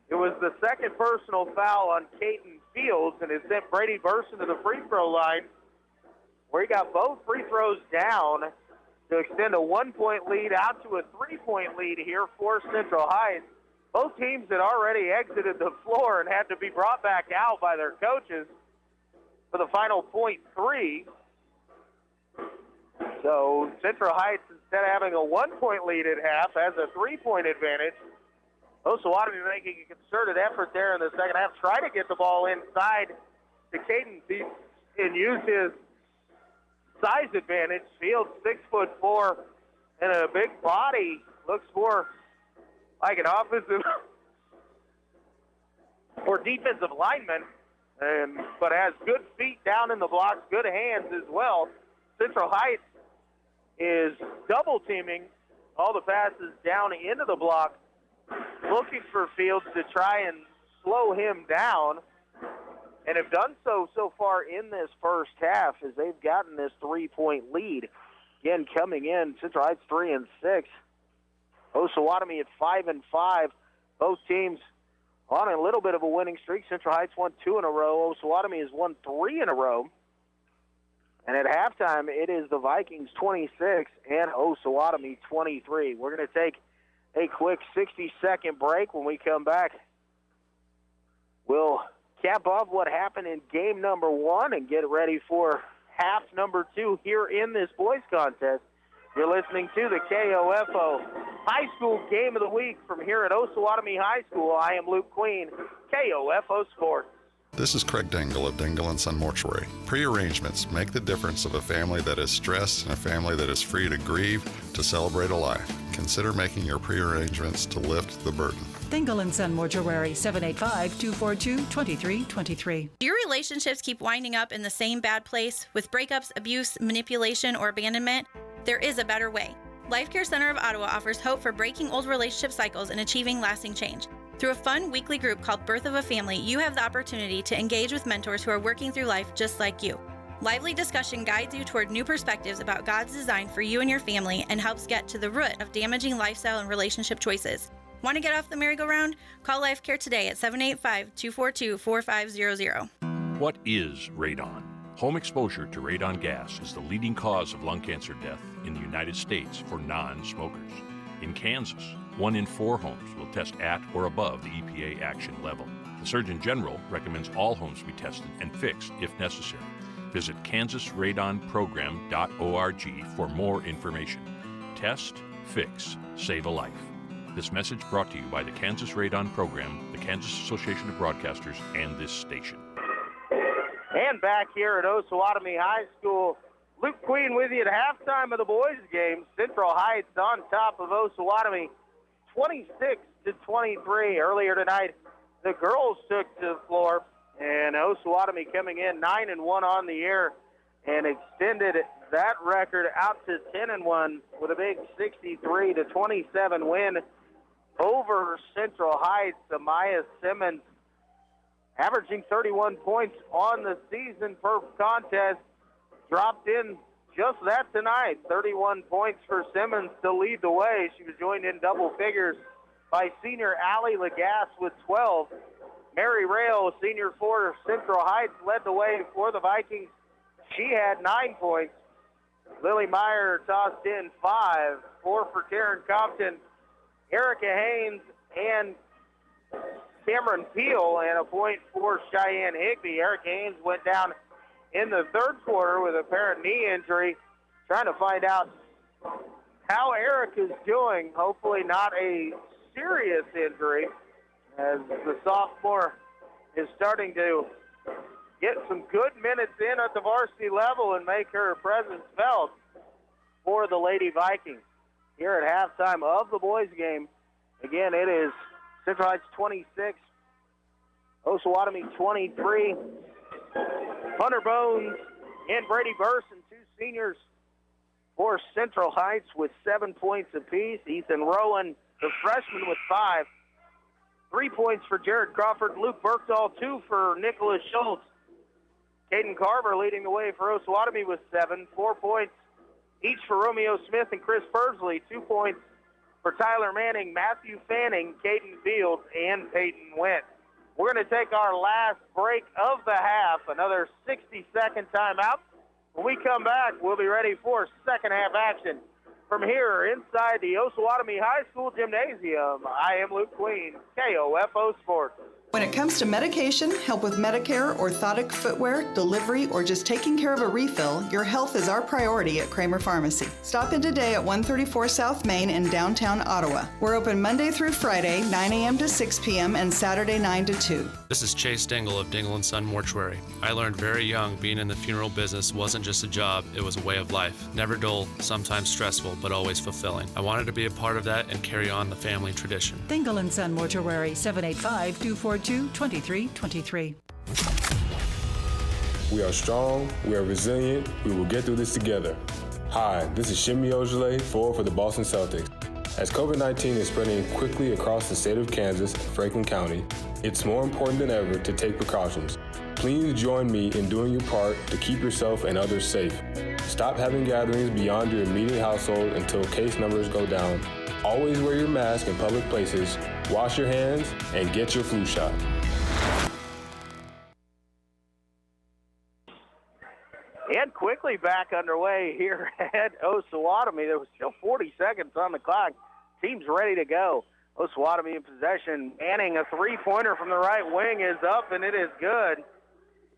It was the second personal foul on Caden Fields, and it sent Brady Burson to the free throw line, where he got both free throws down to extend a 1-point lead out to a 3-point lead here for Central Heights. Both teams had already exited the floor and had to be brought back out by their coaches for the final .3. So Central Heights, instead of having a 1-point lead at half, has a 3-point advantage. Osawatomie making a concerted effort there in the second half, try to get the ball inside to Caden and use his size advantage. Fields 6'4" and a big body, looks more like an offensive or defensive lineman, but has good feet down in the blocks, good hands as well. Central Heights is double teaming all the passes down into the block, looking for Fields to try and slow him down, and have done so far in this first half as they've gotten this 3-point lead. Again, coming in, Central Heights 3-6. Osawatomie at 5-5. Both teams on a little bit of a winning streak. Central Heights won 2 in a row. Osawatomie has won 3 in a row. And at halftime, it is the Vikings 26 and Osawatomie 23. We're going to take a quick 60-second break. When we come back, we'll cap off what happened in game number 1 and get ready for half number 2 here in this boys contest. You're listening to the KOFO High School Game of the Week from here at Osawatomie High School. I am Luke Queen, KOFO Sports. This is Craig Dingle of Dingle & Son Mortuary. Pre-arrangements make the difference of a family that is stressed and a family that is free to grieve, to celebrate a life. Consider making your pre-arrangements to lift the burden. Dingle & Son Mortuary, 785-242-2323. Do your relationships keep winding up in the same bad place with breakups, abuse, manipulation, or abandonment? There is a better way. Life Care Center of Ottawa offers hope for breaking old relationship cycles and achieving lasting change. Through a fun weekly group called Birth of a Family, you have the opportunity to engage with mentors who are working through life just like you. Lively discussion guides you toward new perspectives about God's design for you and your family and helps get to the root of damaging lifestyle and relationship choices. Want to get off the merry-go-round? Call Life Care today at 785-242-4500. What is radon? Home exposure to radon gas is the leading cause of lung cancer death in the United States for non-smokers. In Kansas, 1 in 4 homes will test at or above the EPA action level. The Surgeon General recommends all homes be tested and fixed if necessary. Visit kansasradonprogram.org for more information. Test, fix, save a life. This message brought to you by the Kansas Radon Program, the Kansas Association of Broadcasters, and this station. And back here at Osawatomie High School, Luke Queen with you at halftime of the boys' game. Central Heights on top of Osawatomie, 26-23. Earlier tonight, the girls took to the floor, and Osawatomie coming in 9-1 on the year and extended that record out to 10-1 with a big 63-27 win over Central Heights. Amaya Simmons averaging 31 points on the season per contest, dropped in just that tonight. 31 points for Simmons to lead the way. She was joined in double figures by senior Allie Lagasse with 12. Mary Rail, senior for Central Heights, led the way for the Vikings. She had 9 points. Lily Meyer tossed in 5. 4 for Karen Compton. Erica Haynes and Cameron Peel, and a point for Cheyenne Higby. Erica Haynes went down in the third quarter with a apparent knee injury. Trying to find out how Erica's doing. Hopefully not a serious injury, as the sophomore is starting to get some good minutes in at the varsity level and make her presence felt for the Lady Vikings. Here at halftime of the boys' game, again, it is Central Heights 26, Osawatomie 23. Hunter Bones and Brady Burson, 2 seniors for Central Heights with 7 points apiece. Ethan Rowan, the freshman, with 5. 3 points for Jared Crawford. Luke Berkdahl, 2 for Nicholas Schultz. Caden Carver leading the way for Osawatomie with 7. 4 points each for Romeo Smith and Chris Pursley. 2 points for Tyler Manning, Matthew Fanning, Caden Fields, and Peyton Wentz. We're going to take our last break of the half, another 60-second timeout. When we come back, we'll be ready for second half action. From here inside the Osawatomie High School Gymnasium, I am Luke Queen, KOFO Sports. When it comes to medication, help with Medicare, orthotic footwear, delivery, or just taking care of a refill, your health is our priority at Kramer Pharmacy. Stop in today at 134 South Main in downtown Ottawa. We're open Monday through Friday, 9 a.m. to 6 p.m. and Saturday 9 to 2. This is Chase Dingle of Dingle & Son Mortuary. I learned very young being in the funeral business wasn't just a job, it was a way of life. Never dull, sometimes stressful, but always fulfilling. I wanted to be a part of that and carry on the family tradition. Dingle & Son Mortuary, 785-242-2323. We are strong, we are resilient, we will get through this together. Hi, this is Shimmy Ojale, forward for the Boston Celtics. As COVID-19 is spreading quickly across the state of Kansas and Franklin County, it's more important than ever to take precautions. Please join me in doing your part to keep yourself and others safe. Stop having gatherings beyond your immediate household until case numbers go down. Always wear your mask in public places, wash your hands, and get your flu shot. And quickly back underway here at Osawatomie. There was still 40 seconds on the clock. Team's ready to go. Osawatomie in possession. Manning, a three-pointer from the right wing, is up, and it is good.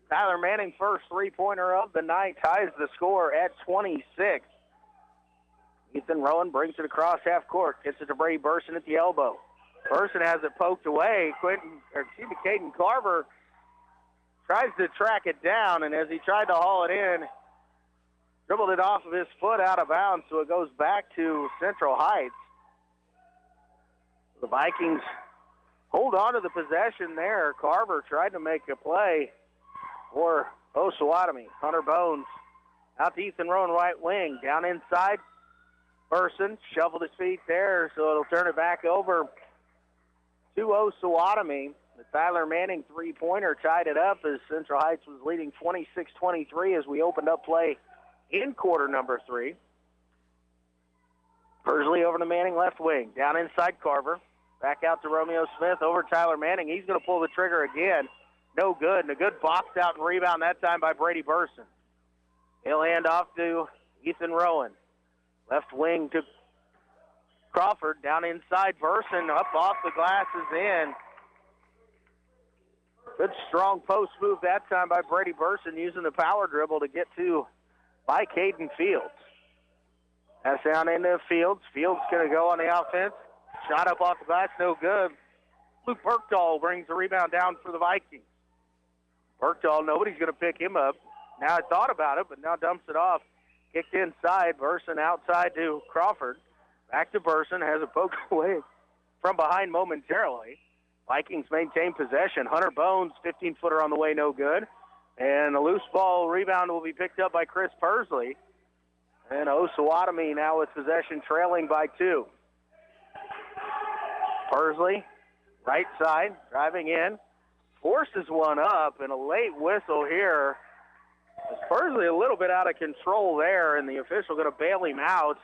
Tyler Manning, first three-pointer of the night, ties the score at 26. Ethan Rowan brings it across half court. Gets it to Brady Burson at the elbow. Burson has it poked away. Caden Carver tries to track it down, and as he tried to haul it in, dribbled it off of his foot out of bounds, so it goes back to Central Heights. The Vikings hold on to the possession there. Carver tried to make a play for Osawatomie. Hunter Bones out to Ethan Rowan, right wing. Down inside, Burson shoveled his feet there, so it'll turn it back over to Osawatomie. The Tyler Manning three-pointer tied it up as Central Heights was leading 26-23 as we opened up play in quarter number 3. Persley over to Manning left wing. Down inside Carver. Back out to Romeo Smith over Tyler Manning. He's going to pull the trigger again. No good. And a good box out and rebound that time by Brady Burson. He'll hand off to Ethan Rowan. Left wing to Crawford. Down inside Burson. Up off the glass is in. Good strong post move that time by Brady Burson using the power dribble to get to by Caden Fields. That's down into Fields. Fields going to go on the offense. Shot up off the glass, no good. Luke Berkdahl brings the rebound down for the Vikings. Berkdahl, nobody's going to pick him up. Now I thought about it, but now dumps it off. Kicked inside. Burson outside to Crawford. Back to Burson. Has a poke away from behind momentarily. Vikings maintain possession. Hunter Bones, 15-footer on the way, no good. And a loose ball rebound will be picked up by Chris Persley. And Osawatomie now with possession, trailing by 2. Persley, right side, driving in. Forces one up, and a late whistle here. Persley a little bit out of control there, and the official going to bail him out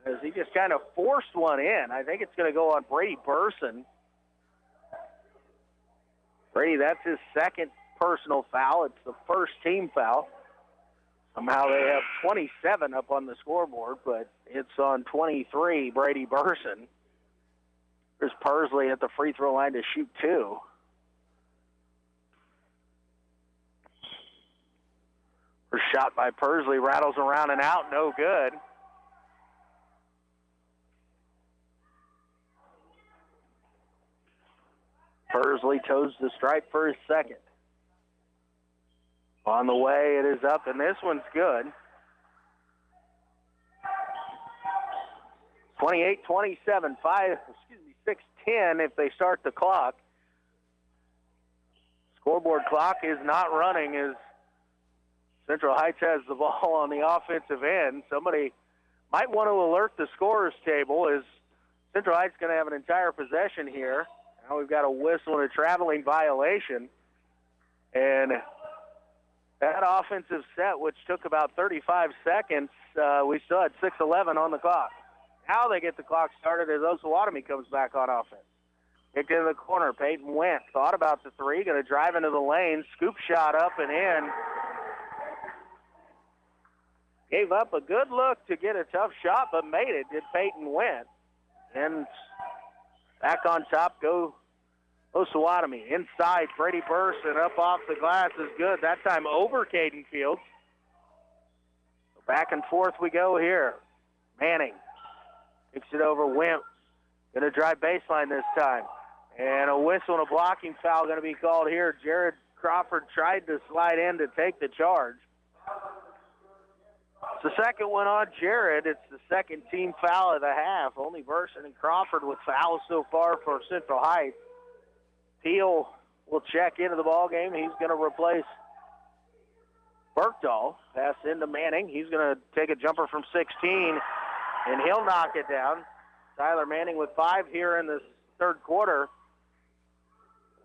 as he just kind of forced one in. I think it's going to go on Brady Burson. Brady, that's his second personal foul. It's the first team foul. Somehow they have 27 up on the scoreboard, but it's on 23, Brady Burson. There's Persley at the free throw line to shoot 2. First shot by Persley rattles around and out, no good. Persley toes the stripe for his second. On the way, it is up, and this one's good. 28-27, 6:10 if they start the clock. Scoreboard clock is not running as Central Heights has the ball on the offensive end. Somebody might want to alert the scorer's table as Central Heights going to have an entire possession here. Now we've got a whistle and a traveling violation. And that offensive set, which took about 35 seconds, we still had 6:11 on the clock. Now they get the clock started as Osawatomie comes back on offense. Kicked into the corner. Peyton Wentz thought about the three, going to drive into the lane, scoop shot up and in. Gave up a good look to get a tough shot, but made it, did Peyton Wentz. And back on top go Osawatomie. Inside, Brady Burson up off the glass is good. That time over Caden Fields. Back and forth we go here. Manning kicks it over Wimp. Going to drive baseline this time. And a whistle and a blocking foul going to be called here. Jared Crawford tried to slide in to take the charge. It's the second one on Jared. It's the second team foul of the half. Only Burson and Crawford with fouls so far for Central Heights. Teal will check into the ball game. He's going to replace Berkdahl. Pass into Manning. He's going to take a jumper from 16, and he'll knock it down. Tyler Manning with 5 here in the third quarter.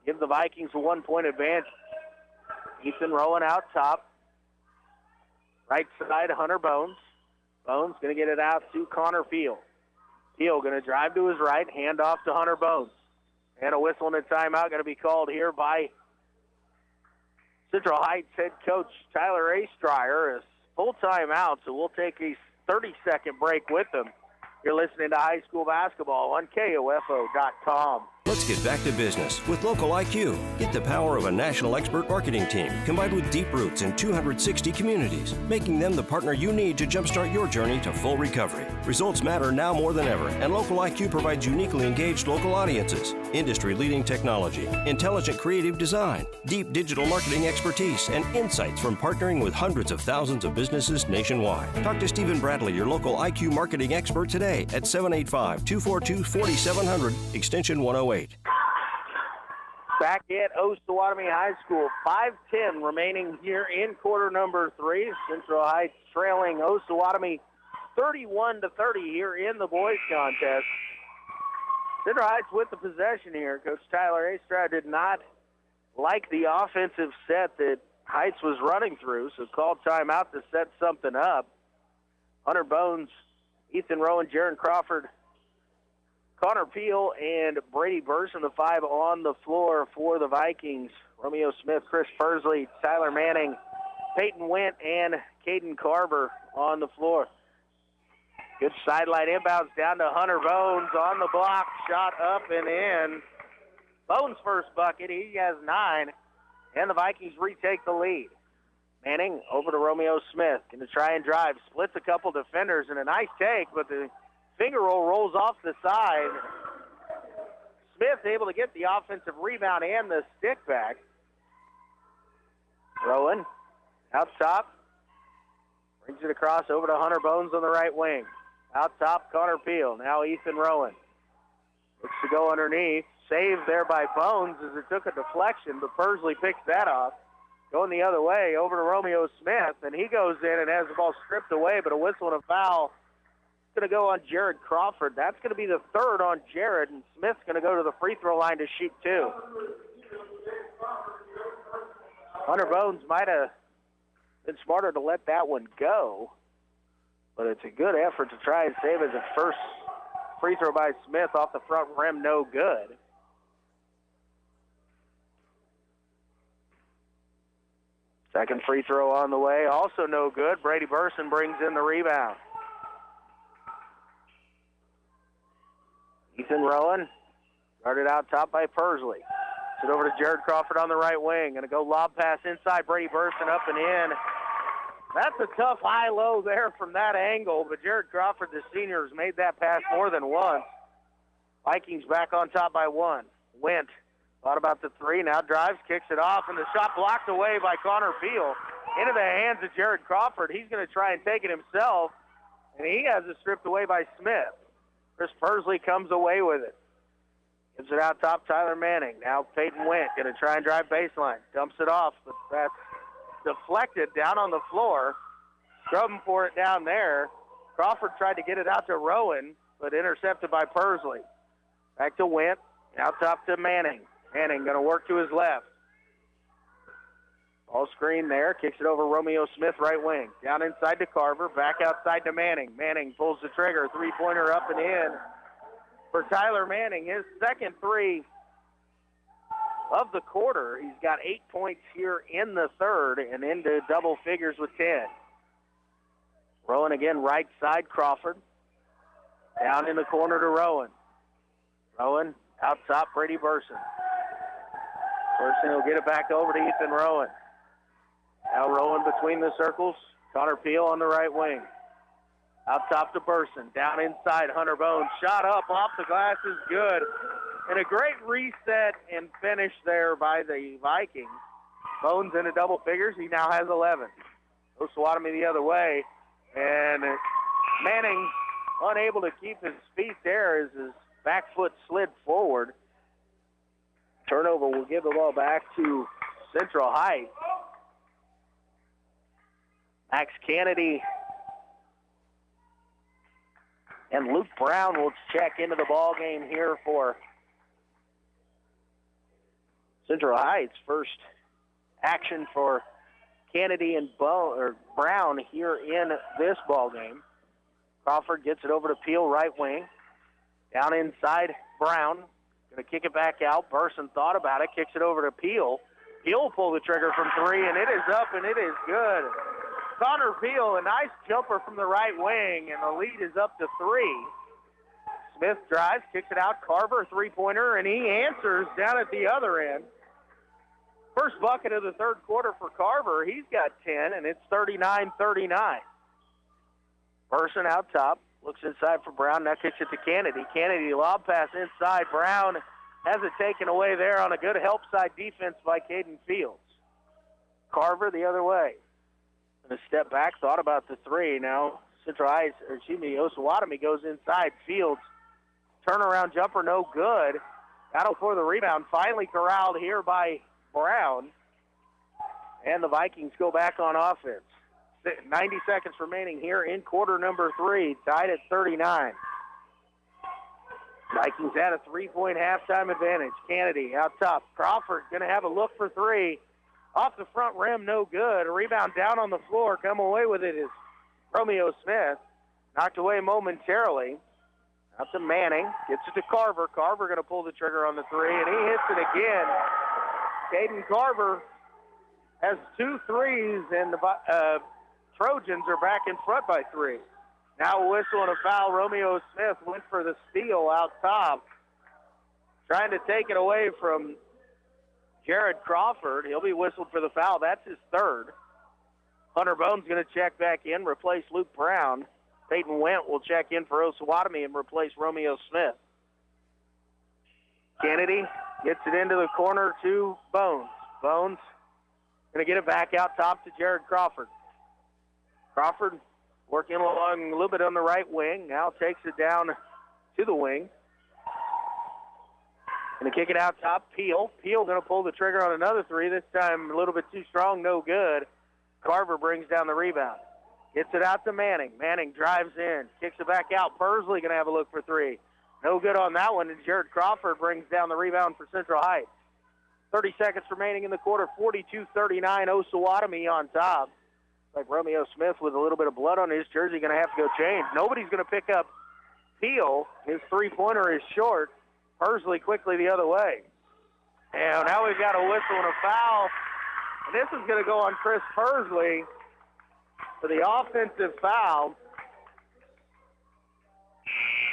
Give the Vikings a 1-point advantage. Ethan Rowan out top. Right side, Hunter Bones. Bones going to get it out to Connor Field. Field going to drive to his right, hand off to Hunter Bones. And a whistle and a timeout going to be called here by Central Heights head coach Tyler Astryer. A full timeout, so we'll take a 30-second break with them. You're listening to high school basketball on KOFO.com. Let's get back to business with Local IQ. Get the power of a national expert marketing team combined with deep roots in 260 communities, making them the partner you need to jumpstart your journey to full recovery. Results matter now more than ever, and Local IQ provides uniquely engaged local audiences, industry-leading technology, intelligent creative design, deep digital marketing expertise, and insights from partnering with hundreds of thousands of businesses nationwide. Talk to Stephen Bradley, your local IQ marketing expert today at 785-242-4700, extension 108. Back at Osawatomie High School, 5:10 remaining here in quarter number 3. Central Heights trailing Osawatomie 31-30 here in the boys contest. Central Heights with the possession here. Coach Tyler Astra did not like the offensive set that Heights was running through, so called timeout to set something up. Hunter Bones, Ethan Rowan, Jaron Crawford, Connor Peel, and Brady Burson, the 5 on the floor for the Vikings. Romeo Smith, Chris Pursley, Tyler Manning, Peyton Went, and Caden Carver on the floor. Good sideline inbounds down to Hunter Bones on the block. Shot up and in. Bones' first bucket. He has 9. And the Vikings retake the lead. Manning over to Romeo Smith. Going to try and drive. Splits a couple defenders and a nice take, but the finger roll rolls off the side. Smith able to get the offensive rebound and the stick back. Rowan out top. Brings it across over to Hunter Bones on the right wing. Out top, Connor Peel. Now Ethan Rowan. Looks to go underneath. Saved there by Bones as it took a deflection, but Pursley picks that off. Going the other way, over to Romeo Smith, and he goes in and has the ball stripped away, but a whistle and a foul. It's going to go on Jared Crawford. That's going to be the 3rd on Jared, and Smith's going to go to the free throw line to shoot 2. Hunter Bones might have been smarter to let that one go, but it's a good effort to try and save as a first free throw by Smith off the front rim, no good. Second free throw on the way, also no good. Brady Burson brings in the rebound. Ethan Rowan, guarded out top by Pursley. Sit over to Jared Crawford on the right wing. Going to go lob pass inside. Brady Burson up and in. That's a tough high-low there from that angle, but Jared Crawford, the senior, has made that pass more than once. Vikings back on top by 1. Went. Thought about the 3, now drives, kicks it off, and the shot blocked away by Connor Peel into the hands of Jared Crawford. He's going to try and take it himself, and he has it stripped away by Smith. Chris Pursley comes away with it. Gives it out top, Tyler Manning. Now Peyton Went going to try and drive baseline. Dumps it off, but that's deflected down on the floor. Scrubbing for it down there. Crawford tried to get it out to Rowan, but intercepted by Pursley. Back to Went. Out top to Manning. Manning going to work to his left. Ball screen there. Kicks it over Romeo Smith, right wing. Down inside to Carver. Back outside to Manning. Manning pulls the trigger. Three-pointer up and in for Tyler Manning. His second 3 of the quarter. He's got 8 points here in the 3rd and into double figures with 10. Rowan again, right side, Crawford. Down in the corner to Rowan. Rowan out top, Brady Burson. Burson will get it back over to Ethan Rowan. Now Rowan between the circles. Connor Peel on the right wing. Out top to Burson. Down inside, Hunter Bones. Shot up off the glass is good. And a great reset and finish there by the Vikings. Bones into double figures. He now has 11. Osawatomie the other way. And Manning unable to keep his feet there as his back foot slid forward. Turnover will give the ball back to Central Heights. Max Kennedy and Luke Brown will check into the ball game here for Central Heights. First action for Kennedy and Brown here in this ball game. Crawford gets it over to Peel, right wing. Down inside, Brown. Going to kick it back out. Burson thought about it, kicks it over to Peel. Peel will pull the trigger from 3, and it is up, and it is good. Connor Peel, a nice jumper from the right wing, and the lead is up to 3. Smith drives, kicks it out. Carver, three-pointer, and he answers down at the other end. First bucket of the 3rd quarter for Carver. He's got 10, and it's 39-39. Burson out top. Looks inside for Brown. Now kicks it to Kennedy. Kennedy, lob pass inside. Brown has it taken away there on a good help side defense by Caden Fields. Carver the other way. Going to step back. Thought about the 3. Now Osawatomie goes inside. Fields. Turnaround jumper, no good. Battle for the rebound. Finally corralled here by Brown. And the Vikings go back on offense. 90 seconds remaining here in quarter number 3, tied at 39. Vikings had a 3-point halftime advantage. Kennedy out top. Crawford going to have a look for three. Off the front rim, no good. A rebound down on the floor. Come away with it is Romeo Smith. Knocked away momentarily. Out to Manning. Gets it to Carver. Carver going to pull the trigger on the three, and he hits it again. Caden Carver has 2 threes, and the Trojans are back in front by 3. Now a whistle and a foul. Romeo Smith went for the steal out top. Trying to take it away from Jared Crawford. He'll be whistled for the foul. That's his 3rd. Hunter Bones going to check back in, replace Luke Brown. Peyton Went will check in for Osawatomie and replace Romeo Smith. Kennedy gets it into the corner to Bones. Bones going to get it back out top to Jared Crawford. Crawford working along a little bit on the right wing. Now takes it down to the wing. Going to kick it out top. Peel. Peel going to pull the trigger on another three. This time a little bit too strong, no good. Carver brings down the rebound. Gets it out to Manning. Manning drives in. Kicks it back out. Pursley going to have a look for three. No good on that one. And Jared Crawford brings down the rebound for Central Heights. 30 seconds remaining in the quarter. 42-39. Osawatomie on top. Like Romeo Smith with a little bit of blood on his jersey, going to have to go change. Nobody's going to pick up Peel. His three-pointer is short. Pursley quickly the other way. And now we've got a whistle and a foul. And this is going to go on Chris Pursley for the offensive foul.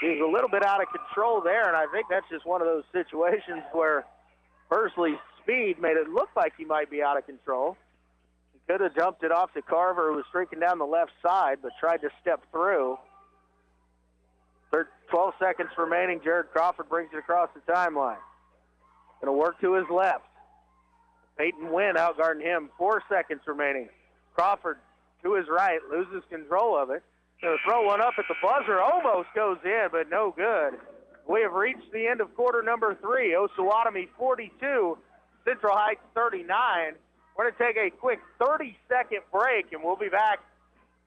He's a little bit out of control there, and I think that's just one of those situations where Pursley's speed made it look like he might be out of control. He could have dumped it off to Carver, who was streaking down the left side, but tried to step through. 12 seconds remaining. Jared Crawford brings it across the timeline. Going to work to his left. Peyton Wynn outguarding him. 4 seconds remaining. Crawford to his right, loses control of it. Going to throw one up at the buzzer. Almost goes in, but no good. We have reached the end of quarter number 3. Osawatomie 42, Central Heights 39. We're going to take a quick 30-second break, and we'll be back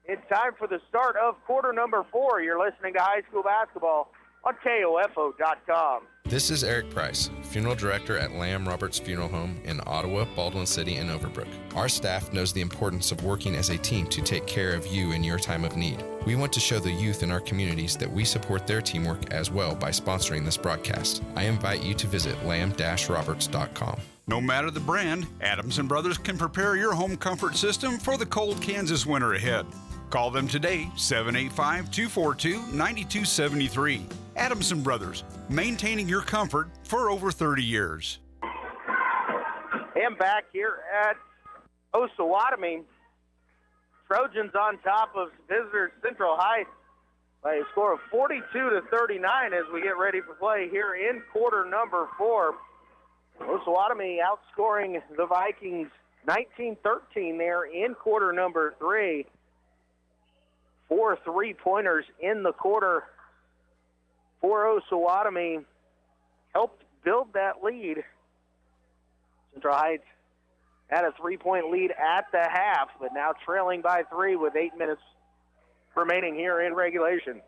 in time for the start of quarter number 4. You're listening to high school basketball on KOFO.com. This is Eric Price, Funeral Director at Lamb Roberts Funeral Home in Ottawa, Baldwin City, and Overbrook. Our staff knows the importance of working as a team to take care of you in your time of need. We want to show the youth in our communities that we support their teamwork as well by sponsoring this broadcast. I invite you to visit lamb-roberts.com. No matter the brand, Adams & Brothers can prepare your home comfort system for the cold Kansas winter ahead. Call them today, 785-242-9273. Adams & Brothers, maintaining your comfort for over 30 years. And back here at Osawatomie, Trojans on top of visitors Central Heights by a score of 42-39 as we get ready for play here in quarter number 4. Osawatomie outscoring the Vikings 19-13 there in quarter number 3. 4 3-pointers in the quarter for Osawatomie helped build that lead. Central Heights had a 3-point lead at the half, but now trailing by 3 with 8 minutes remaining here in regulation.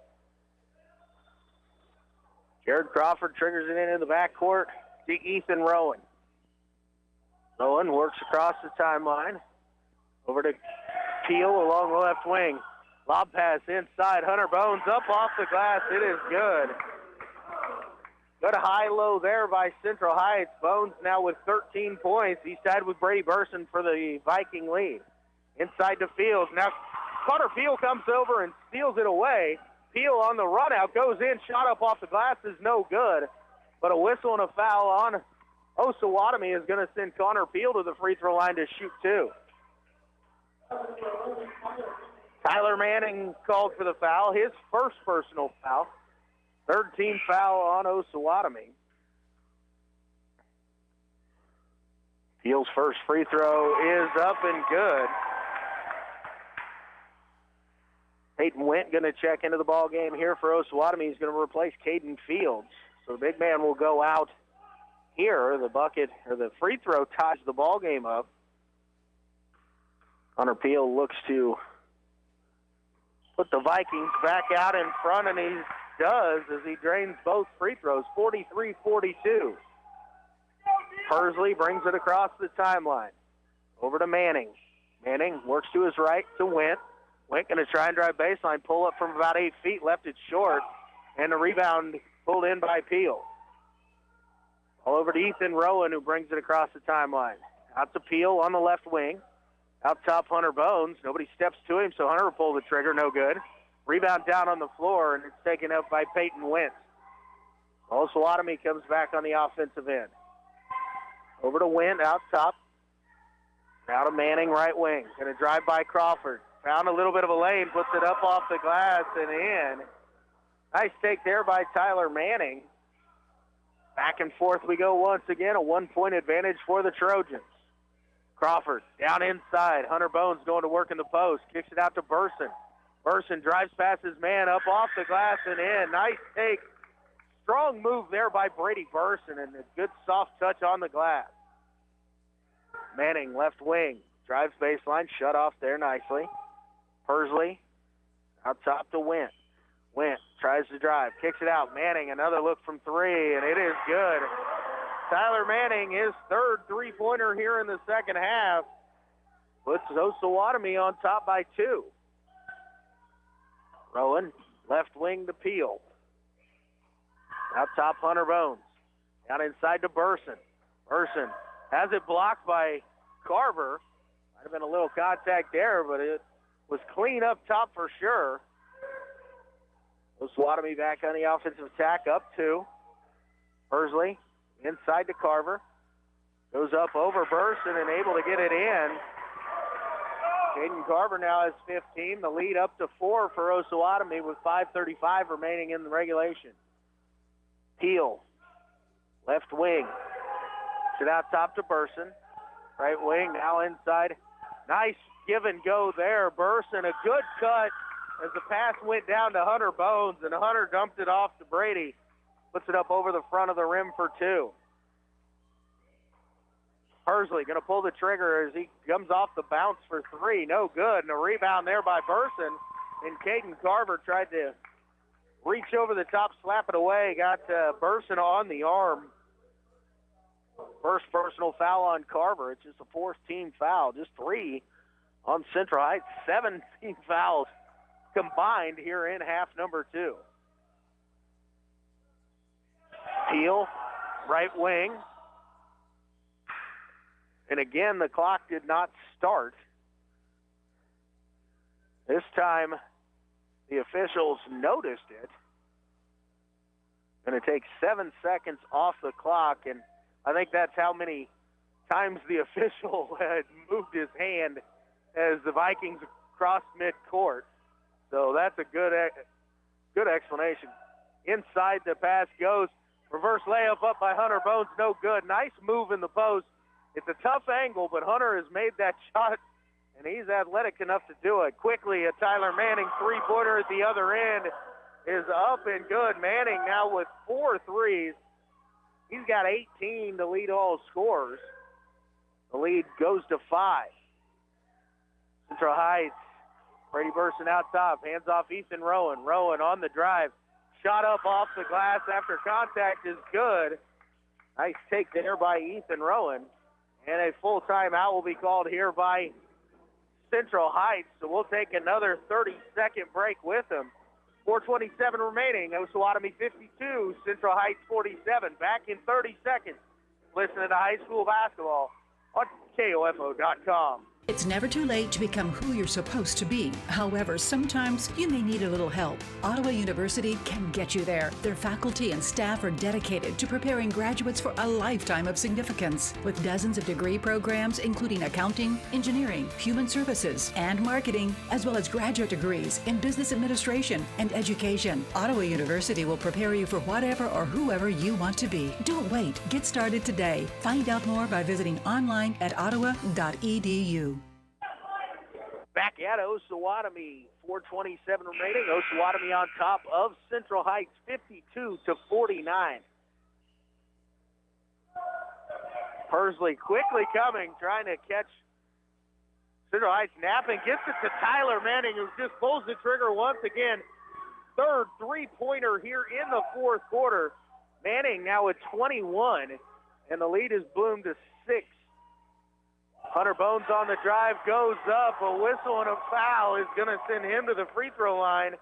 Jared Crawford triggers it in the backcourt to Ethan Rowan. Rowan works across the timeline. Over to Peel along the left wing. Lob pass inside. Hunter Bones up off the glass. It is good. Good high-low there by Central Heights. Bones now with 13 points. He's tied with Brady Burson for the Viking lead. Inside to Fields. Now Carter Peel comes over and steals it away. Peel on the run out. Goes in. Shot up off the glass is no good. But a whistle and a foul on Osawatomie is going to send Connor Peel to the free throw line to shoot 2. Tyler Manning called for the foul, his first personal foul. 3rd team foul on Osawatomie. Peel's first free throw is up and good. Peyton Went going to check into the ball game here for Osawatomie. He's going to replace Caden Fields. So the big man will go out here. The bucket or the free throw ties the ball game up. Connor Peel looks to put the Vikings back out in front, and he's does as he drains both free throws, 43-42. Pursley brings it across the timeline. Over to Manning. Manning works to his right to Went. Went going to try and drive baseline, pull up from about 8 feet, left it short, and the rebound pulled in by Peel. All over to Ethan Rowan, who brings it across the timeline. Out to Peel on the left wing. Out top, Hunter Bones. Nobody steps to him, so Hunter will pull the trigger. No good. Rebound down on the floor, and it's taken up by Peyton Wentz. Osawatomie comes back on the offensive end. Over to Went, out top. Now to Manning, right wing. Going to drive by Crawford. Found a little bit of a lane, puts it up off the glass and in. Nice take there by Tyler Manning. Back and forth we go once again. A 1-point advantage for the Trojans. Crawford down inside. Hunter Bones going to work in the post. Kicks it out to Burson. Burson drives past his man, up off the glass and in. Nice take. Strong move there by Brady Burson and a good soft touch on the glass. Manning, left wing. Drives baseline, shut off there nicely. Pursley out top to Went. Went tries to drive, kicks it out. Manning, another look from three, and it is good. Tyler Manning, his third three-pointer here in the second half, puts Osawatomie on top by 2. Rowan, left wing to Peel. Out top, Hunter Bones. Down inside to Burson. Burson has it blocked by Carver. Might have been a little contact there, but it was clean up top for sure. Osawatomie back on the offensive attack, up 2. Pursley inside to Carver. Goes up over Burson and able to get it in. Caden Carver now has 15. The lead up to 4 for Osawatomie with 5:35 remaining in the regulation. Peel, left wing. Sit out top to Burson. Right wing, now inside. Nice give and go there. Burson, a good cut as the pass went down to Hunter Bones, and Hunter dumped it off to Brady. Puts it up over the front of the rim for 2. Pursley going to pull the trigger as he comes off the bounce for 3. No good. And a rebound there by Burson. And Caden Carver tried to reach over the top, slap it away. Got Burson on the arm. First personal foul on Carver. It's just a fourth team foul. Just 3 on Central Heights. 17 fouls combined here in half number 2. Peel, right wing. And again, the clock did not start. This time, the officials noticed it. Going to take 7 seconds off the clock, and I think that's how many times the official had moved his hand as the Vikings crossed midcourt. So that's a good explanation. Inside the pass goes. Reverse layup up by Hunter Bones, no good. Nice move in the post. It's a tough angle, but Hunter has made that shot, and he's athletic enough to do it. Quickly, a Tyler Manning three-pointer at the other end is up and good. Manning now with 4 threes. He's got 18 to lead all scorers. The lead goes to 5. Central Heights, Brady Burson out top, hands off Ethan Rowan. Rowan on the drive. Shot up off the glass after contact is good. Nice take there by Ethan Rowan. And a full timeout will be called here by Central Heights. So we'll take another 30-second break with them. 4:27 remaining. Osawatomie 52, Central Heights 47. Back in 30 seconds. Listening to high school basketball on KOFO.com. It's never too late to become who you're supposed to be. However, sometimes you may need a little help. Ottawa University can get you there. Their faculty and staff are dedicated to preparing graduates for a lifetime of significance. With dozens of degree programs, including accounting, engineering, human services, and marketing, as well as graduate degrees in business administration and education, Ottawa University will prepare you for whatever or whoever you want to be. Don't wait. Get started today. Find out more by visiting online at ottawa.edu. Back at Osawatomie, 4:27 remaining. Osawatomie on top of Central Heights, 52-49. Pursley quickly coming, trying to catch Central Heights napping. Gets it to Tyler Manning, who just pulls the trigger once again. third three-pointer here in the fourth quarter. Manning now at 21, and the lead has bloomed to 6. Hunter Bones on the drive, goes up. A whistle and a foul is going to send him to the free throw line,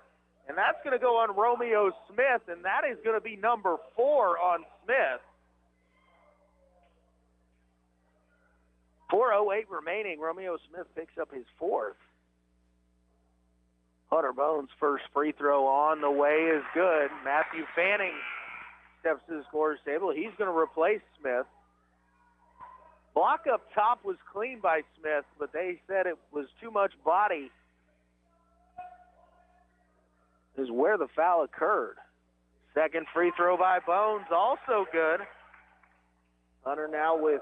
and that's going to go on Romeo Smith, and that is going to be number 4 on Smith. 4:08 remaining. Romeo Smith picks up his 4th. Hunter Bones' first free throw on the way is good. Matthew Fanning steps to the scorer's table. He's going to replace Smith. Block up top was clean by Smith, but they said it was too much body. Is where the foul occurred. Second free throw by Bones, also good. Hunter now with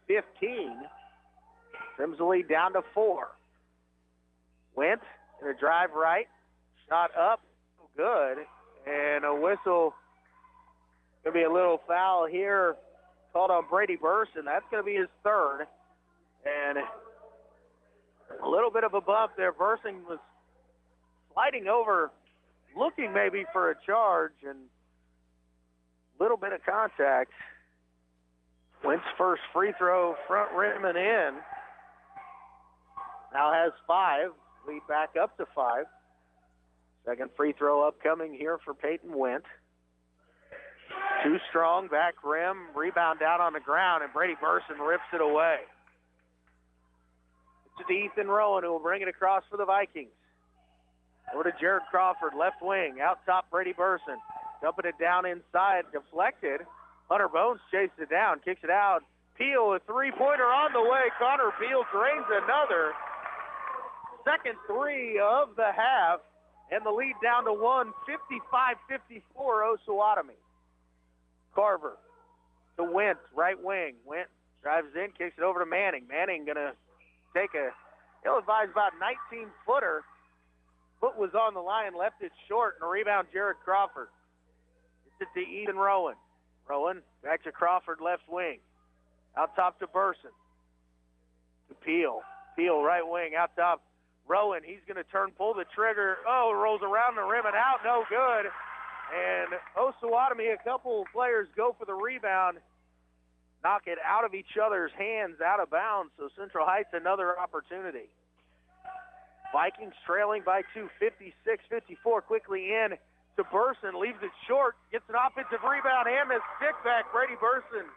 15. Trims the lead down to 4. Went in a drive right. Shot up, good. And a whistle. Going to be a little foul here called on Brady Burson. That's going to be his 3rd. And a little bit of a bump there. Burson was sliding over, looking maybe for a charge, and a little bit of contact. Wentz first free throw, front rim and in. Now has 5. Lead back up to 5. Second free throw upcoming here for Peyton Went. Too strong, back rim, rebound down on the ground, and Brady Burson rips it away. It's to Ethan Rowan, who will bring it across for the Vikings. Over to Jared Crawford, left wing, out top Brady Burson. Dumping it down inside, deflected. Hunter Bones chases it down, kicks it out. Peel, a three-pointer on the way. Connor Peel drains another. Second 3 of the half, and the lead down to 1, 55-54, Osawatomie. Carver to Wentz, right wing. Wentz drives in, kicks it over to Manning. Manning going to take a ill-advised about 19-footer. Foot was on the line, left it short, and a rebound, Jared Crawford. It's to Ethan Rowan. Rowan back to Crawford, left wing. Out top to Burson. To Peel. Peel, right wing, out top. Rowan, he's going to pull the trigger. Oh, rolls around the rim and out, no good. And Osawatomie, a couple players go for the rebound, knock it out of each other's hands, out of bounds. So Central Heights, another opportunity. Vikings trailing by 2, 56-54, quickly in to Burson, leaves it short, gets an offensive rebound and a stick back. Brady Burson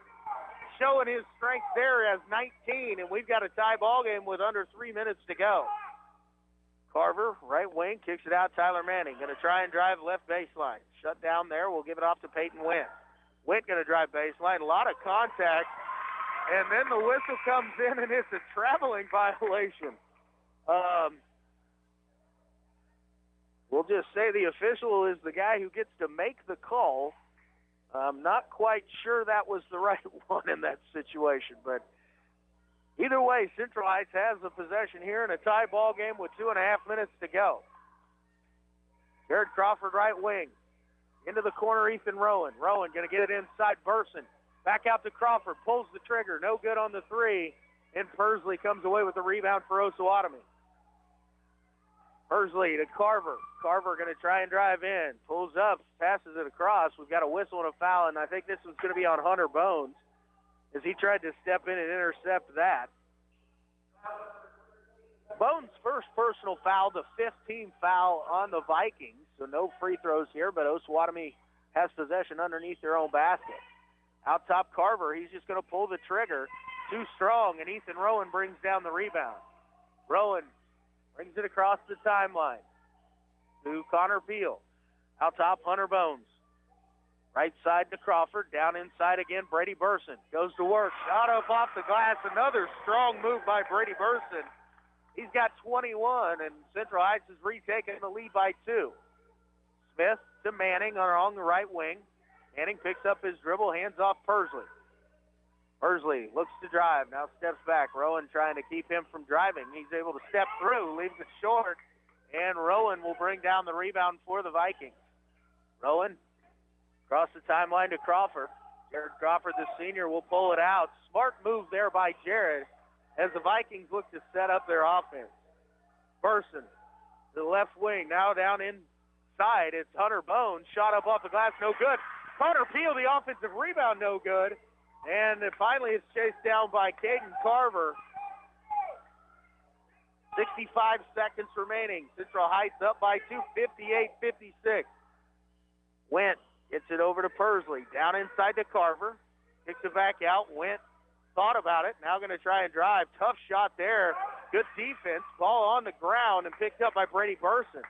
showing his strength there as 19, and we've got a tie ball game with under 3 minutes to go. Carver, right wing, kicks it out. Tyler Manning going to try and drive left baseline. Shut down there. We'll give it off to Peyton Went. Went going to drive baseline. A lot of contact. And then the whistle comes in, and it's a traveling violation. We'll just say the official is the guy who gets to make the call. I'm not quite sure that was the right one in that situation, but either way, Central Heights has the possession here in a tie ball game with 2.5 minutes to go. Jared Crawford, right wing. Into the corner, Ethan Rowan. Rowan going to get it inside Burson. Back out to Crawford. Pulls the trigger. No good on the 3. And Persley comes away with the rebound for Osawatomie. Persley to Carver. Carver going to try and drive in. Pulls up, passes it across. We've got a whistle and a foul, and I think this one's going to be on Hunter Bones as he tried to step in and intercept that. Bones' first personal foul, the 15th foul on the Vikings, so no free throws here, but Osawatomie has possession underneath their own basket. Out top, Carver, he's just going to pull the trigger. Too strong, and Ethan Rowan brings down the rebound. Rowan brings it across the timeline to Connor Peel. Out top, Hunter Bones. Right side to Crawford. Down inside again, Brady Burson. Goes to work. Shot up off the glass. Another strong move by Brady Burson. He's got 21, and Central Heights has retaken the lead by 2. Smith to Manning on the right wing. Manning picks up his dribble, hands off Persley. Persley looks to drive, now steps back. Rowan trying to keep him from driving. He's able to step through, leaves it short, and Rowan will bring down the rebound for the Vikings. Rowan across the timeline to Crawford. Jared Crawford, the senior, will pull it out. Smart move there by Jared as the Vikings look to set up their offense. Burson to the left wing, now down in side. It's Hunter Bones. Shot up off the glass, no good. Connor Peel, the offensive rebound, no good. And finally it's chased down by Caden Carver. 65 seconds remaining. Central Heights up by 2, 58-56. Went, gets it over to Pursley. Down inside to Carver. Kicks it back out. Went, thought about it. Now going to try and drive. Tough shot there. Good defense. Ball on the ground and picked up by Brady Burson.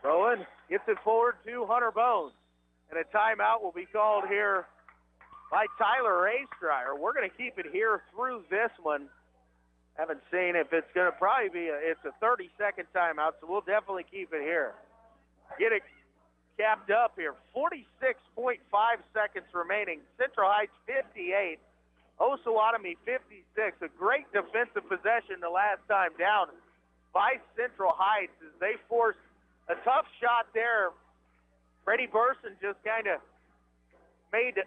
Rowan gets it forward to Hunter Bones. And a timeout will be called here by Tyler Astryer. We're going to keep it here through this one. Haven't seen if it's going to probably be it's a 30-second timeout, so we'll definitely keep it here. Get it capped up here. 46.5 seconds remaining. Central Heights 58, Osawatomie 56. A great defensive possession the last time down by Central Heights as they forced a tough shot there. Brady Burson just kind of made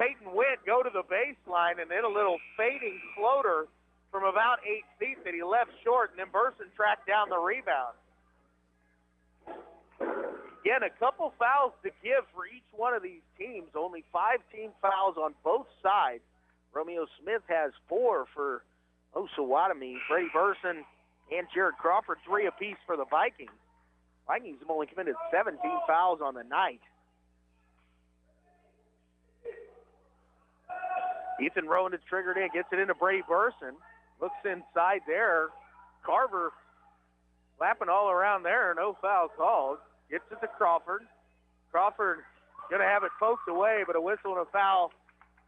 Peyton Witt go to the baseline, and then a little fading floater from about 8 feet that he left short, and then Burson tracked down the rebound. Again, a couple fouls to give for each one of these teams. Only 5 team fouls on both sides. Romeo Smith has 4 for Osawatomie. Brady Burson and Jared Crawford 3 apiece for the Vikings. Vikings have only committed 17 fouls on the night. Ethan Rowan is triggered in, gets it into Brady Burson. Looks inside there. Carver lapping all around there. No foul called. Gets it to Crawford. Crawford going to have it poked away, but a whistle and a foul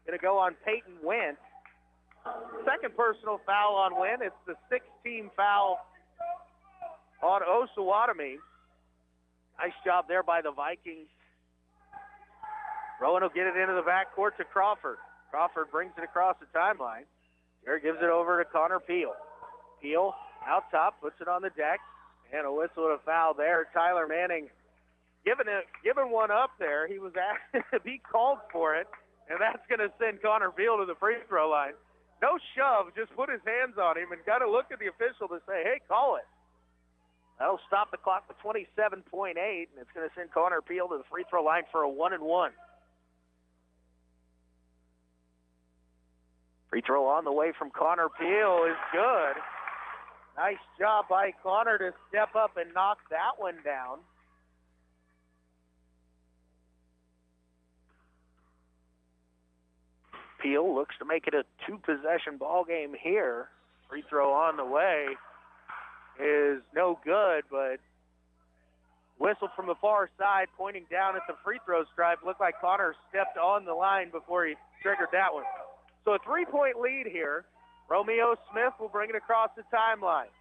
going to go on Peyton Went. Second personal foul on Went. It's the 6th-team foul on Osawatomie. Nice job there by the Vikings. Rowan will get it into the backcourt to Crawford. Crawford brings it across the timeline. Jared gives it over to Connor Peel. Peel out top, puts it on the deck, and a whistle and a foul there. Tyler Manning giving one up there. He was asked to be called for it, and that's going to send Connor Peel to the free throw line. No shove, just put his hands on him and got to look at the official to say, hey, call it. That'll stop the clock with 27.8, and it's going to send Connor Peel to the free throw line for a 1-and-1. Free throw on the way from Connor Peel is good. Nice job by Connor to step up and knock that one down. Peel looks to make it a 2-possession ball game here. Free throw on the way is no good, but whistle from the far side pointing down at the free throw stripe. Looked like Connor stepped on the line before he triggered that one. So a 3-point lead here. Romeo Smith will bring it across the timeline.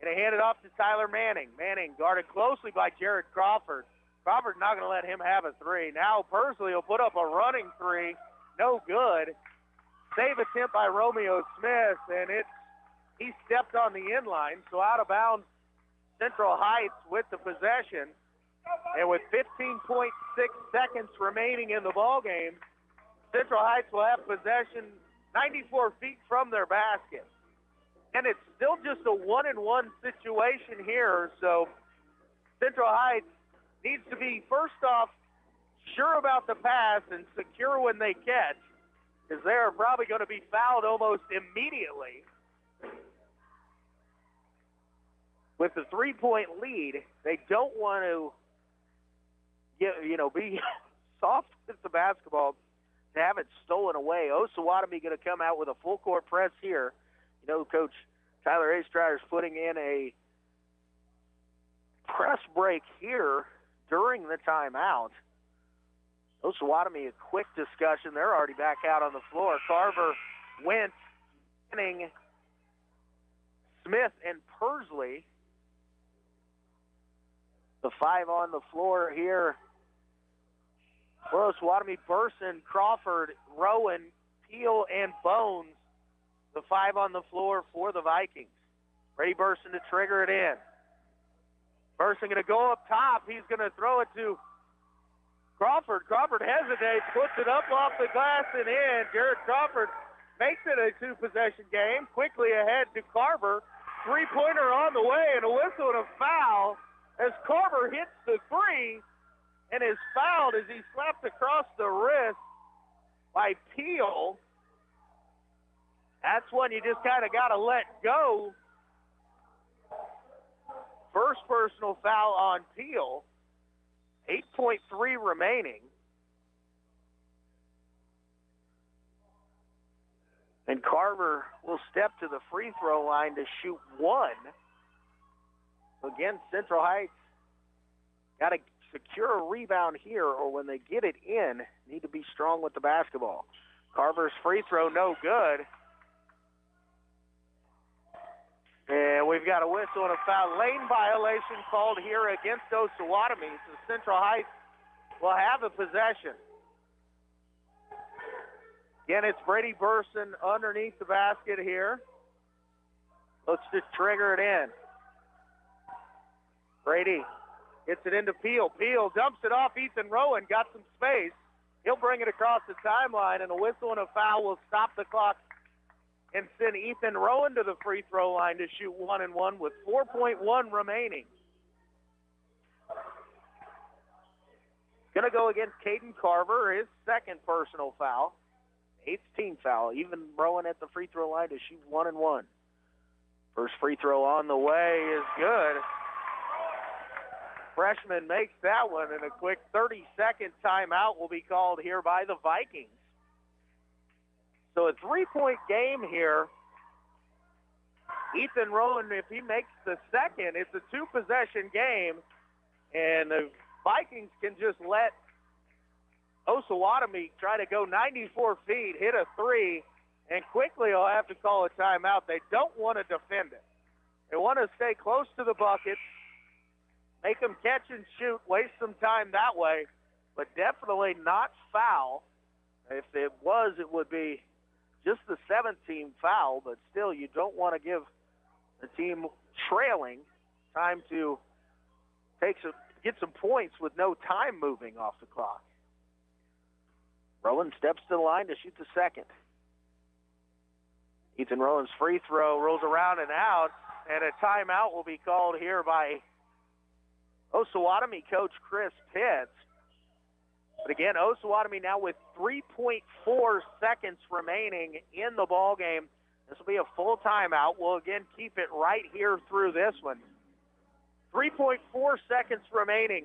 Going to hand it off to Tyler Manning. Manning guarded closely by Jared Crawford. Crawford not going to let him have a 3. Now Pursley will put up a running 3. No good. Save attempt by Romeo Smith, and he stepped on the inline, so out of bounds Central Heights with the possession. And with 15.6 seconds remaining in the ball game, Central Heights will have possession 94 feet from their basket. And it's still just a 1-and-1 situation here, so Central Heights needs to be, first off, sure about the pass and secure when they catch, because they're probably going to be fouled almost immediately. With the 3-point lead, they don't want to be soft with the basketball to have it stolen away. Osawatomie going to come out with a full court press here. Coach Tyler Astryer is putting in a press break here during the timeout. Osawatomie, a quick discussion. They're already back out on the floor. Carver, Wentz, Manning, Smith, and Pursley. The 5 on the floor here for Osawatomie: Burson, Crawford, Rowan, Peel, and Bones. The 5 on the floor for the Vikings. Brady Burson to trigger it in. Burson going to go up top. He's going to throw it to Crawford. Crawford hesitates, puts it up off the glass and in. Jared Crawford makes it a 2-possession game. Quickly ahead to Carver. 3-pointer on the way, and a whistle and a foul. as Carver hits the three and is fouled as he slapped across the wrist by Peel. That's one you just kind of got to let go. First personal foul on Peel. 8.3 remaining. And Carver will step to the free throw line to shoot one. Again, Central Heights got to secure a rebound here, or when they get it in, need to be strong with the basketball. Carver's free throw, no good. And we've got a whistle and a foul. Lane violation called here against Osawatomie. So Central Heights will have a possession. Again, it's Brady Burson underneath the basket here. Looks to trigger it in. Brady gets it into Peel. Peel dumps it off. Ethan Rowan got some space. He'll bring it across the timeline, and a whistle and a foul will stop the clock and send Ethan Rowan to the free throw line to shoot 1-1 with 4.1 remaining. Going to go against Caden Carver, his second personal foul. 8th team foul. Even Rowan at the free throw line to shoot 1-1. First free throw on the way is good. Freshman makes that one, and a quick 30-second timeout will be called here by the Vikings. So a 3-point game here. Ethan Rowan, if he makes the second, it's a 2-possession game, and the Vikings can just let Osawatomie try to go 94 feet, hit a three, and quickly will have to call a timeout. They don't want to defend it. They want to stay close to the bucket, make them catch and shoot, waste some time that way, but definitely not foul. If it was, it would be just the 7th-team foul, but still you don't want to give the team trailing time to get some points with no time moving off the clock. Rowan steps to the line to shoot the second. Ethan Rowan's free throw rolls around and out, and a timeout will be called here by Osawatomie coach Chris Pitts. But again, Osawatomie now with 3.4 seconds remaining in the ball game. This will be a full timeout. We'll again keep it right here through this one. 3.4 seconds remaining.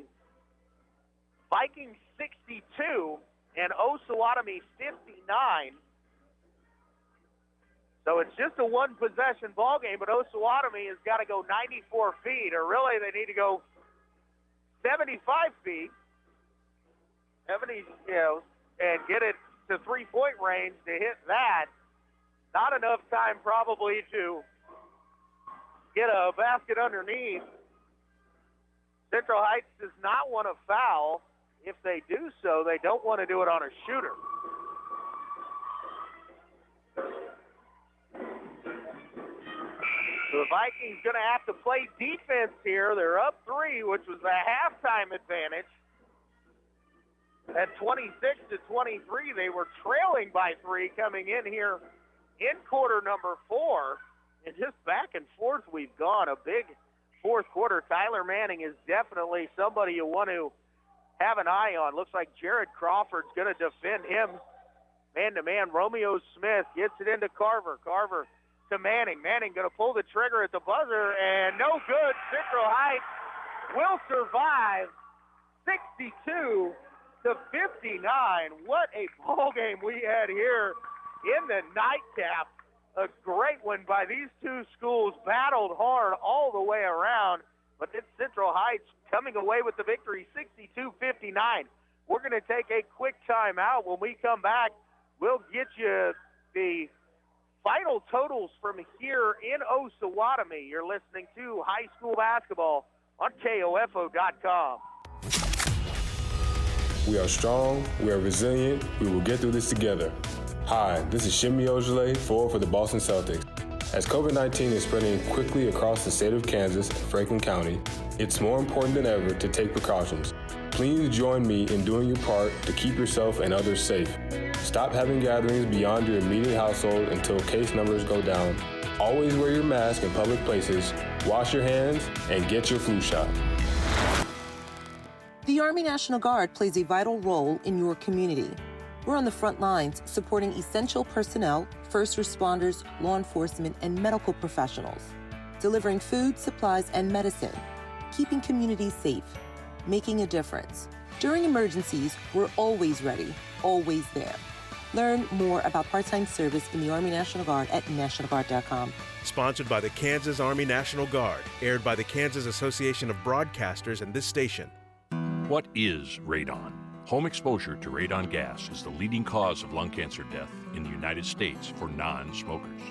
Vikings 62 and Osawatomie 59. So it's just a one-possession ball game, but Osawatomie has got to go 94 feet, or really they need to go 75 feet. 70, and get it to three-point range to hit that. Not enough time probably to get a basket underneath. Central Heights does not want to foul. If they do so, they don't want to do it on a shooter. So the Vikings going to have to play defense here. They're up 3, which was a halftime advantage. At 26-23, they were trailing by 3 coming in here in quarter number 4. And just back and forth we've gone. A big fourth quarter. Tyler Manning is definitely somebody you want to have an eye on. Looks like Jared Crawford's going to defend him man-to-man. Romeo Smith gets it into Carver. Carver to Manning. Manning going to pull the trigger at the buzzer, and no good. Central Heights will survive 62-59. What a ball game we had here in the nightcap. A great one by these two schools. Battled hard all the way around, but it's Central Heights coming away with the victory, 62-59. We're going to take a quick timeout. When we come back, we'll get you the final totals from here in Osawatomie. You're listening to High School Basketball on KOFO.com. We are strong, we are resilient, we will get through this together. Hi, this is Shimmy Ojale, forward for the Boston Celtics. As COVID-19 is spreading quickly across the state of Kansas and Franklin County, it's more important than ever to take precautions. Please join me in doing your part to keep yourself and others safe. Stop having gatherings beyond your immediate household until case numbers go down. Always wear your mask in public places, wash your hands, and get your flu shot. The Army National Guard plays a vital role in your community. We're on the front lines supporting essential personnel, first responders, law enforcement, and medical professionals, delivering food, supplies, and medicine, keeping communities safe, making a difference. During emergencies, we're always ready, always there. Learn more about part-time service in the Army National Guard at nationalguard.com. Sponsored by the Kansas Army National Guard, aired by the Kansas Association of Broadcasters and this station. What is radon? Home exposure to radon gas is the leading cause of lung cancer death in the United States for non-smokers.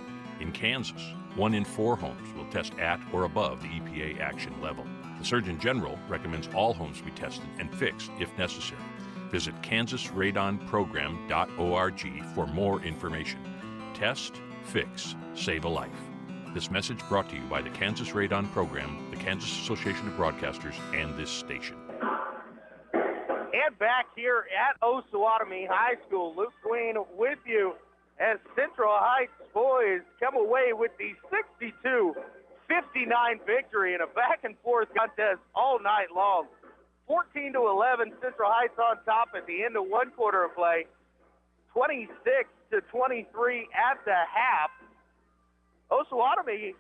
In Kansas, 1 in 4 homes will test at or above the EPA action level. The Surgeon General recommends all homes be tested and fixed if necessary. Visit kansasradonprogram.org for more information. Test, fix, save a life. This message brought to you by the Kansas Radon Program, the Kansas Association of Broadcasters, and this station. And back here at Osawatomie High School, Luke Queen with you as Central Heights boys come away with the 62-59 victory in a back-and-forth contest all night long. 14-11, Central Heights on top at the end of one quarter of play. 26-23 at the half. Osawatomie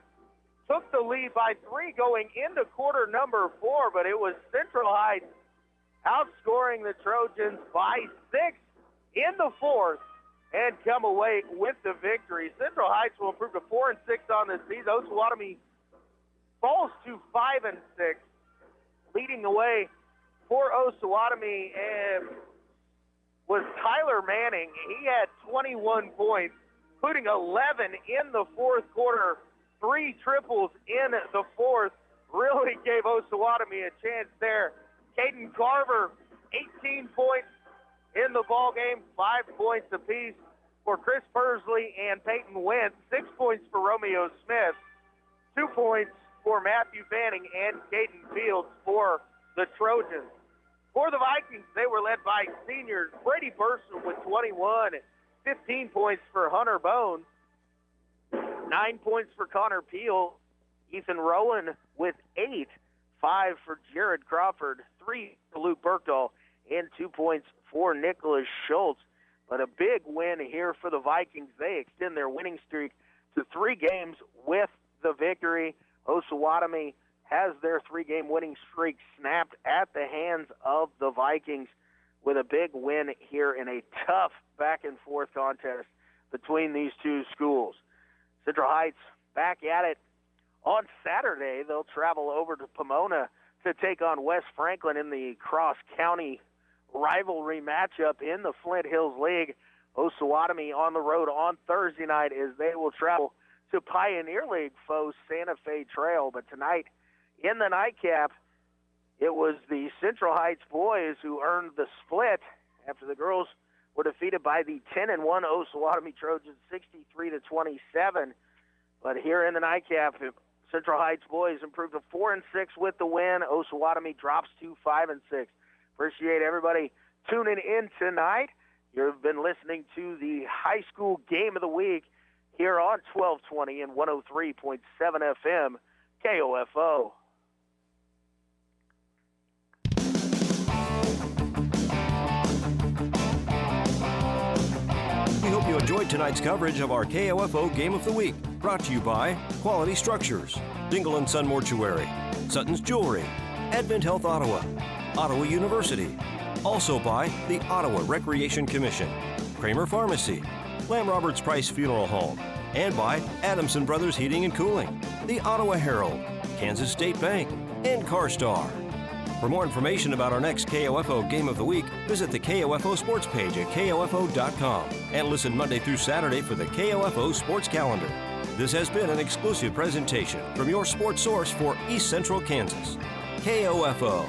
took the lead by 3 going into quarter number 4, but it was Central Heights outscoring the Trojans by 6 in the fourth and come away with the victory. Central Heights will improve to 4-6 on this season. Osawatomie falls to 5-6, leading the way for Osawatomie was Tyler Manning. He had 21 points, including 11 in the fourth quarter, 3 triples in the fourth. Really gave Osawatomie a chance there. Caden Carver, 18 points in the ball game, 5 points apiece for Chris Persley and Peyton Wentz, 6 points for Romeo Smith, 2 points for Matthew Fanning and Caden Fields for the Trojans. For the Vikings, they were led by seniors Brady Burson with 21, 15 points for Hunter Bone, 9 points for Connor Peel, Ethan Rowan with 8, 5 for Jared Crawford, 3 for Luke Berkdahl, and 2 points for Nicholas Schultz. But a big win here for the Vikings. They extend their winning streak to 3 games with the victory. Osawatomie has their 3-game winning streak snapped at the hands of the Vikings with a big win here in a tough back-and-forth contest between these two schools. Central Heights back at it on Saturday. They'll travel over to Pomona to take on West Franklin in the cross-county rivalry matchup in the Flint Hills League. Osawatomie on the road on Thursday night as they will travel to Pioneer League foe Santa Fe Trail. But tonight, in the nightcap, it was the Central Heights boys who earned the split after the girls were defeated by the 10-1 Osawatomie Trojans 63-27. But here in the nightcap, Central Heights boys improved to 4-6 with the win. Osawatomie drops to 5-6. Appreciate everybody tuning in tonight. You've been listening to the high school game of the week here on 1220 and 103.7 FM, KOFO. We hope you enjoyed tonight's coverage of our KOFO Game of the Week, brought to you by Quality Structures, Dingle & Son Mortuary, Sutton's Jewelry, Advent Health Ottawa, Ottawa University, also by the Ottawa Recreation Commission, Kramer Pharmacy, Lamb Roberts Price Funeral Home, and by Adamson Brothers Heating and Cooling, the Ottawa Herald, Kansas State Bank, and CarStar. For more information about our next KOFO Game of the Week, visit the KOFO Sports page at KOFO.com and listen Monday through Saturday for the KOFO Sports Calendar. This has been an exclusive presentation from your sports source for East Central Kansas, KOFO.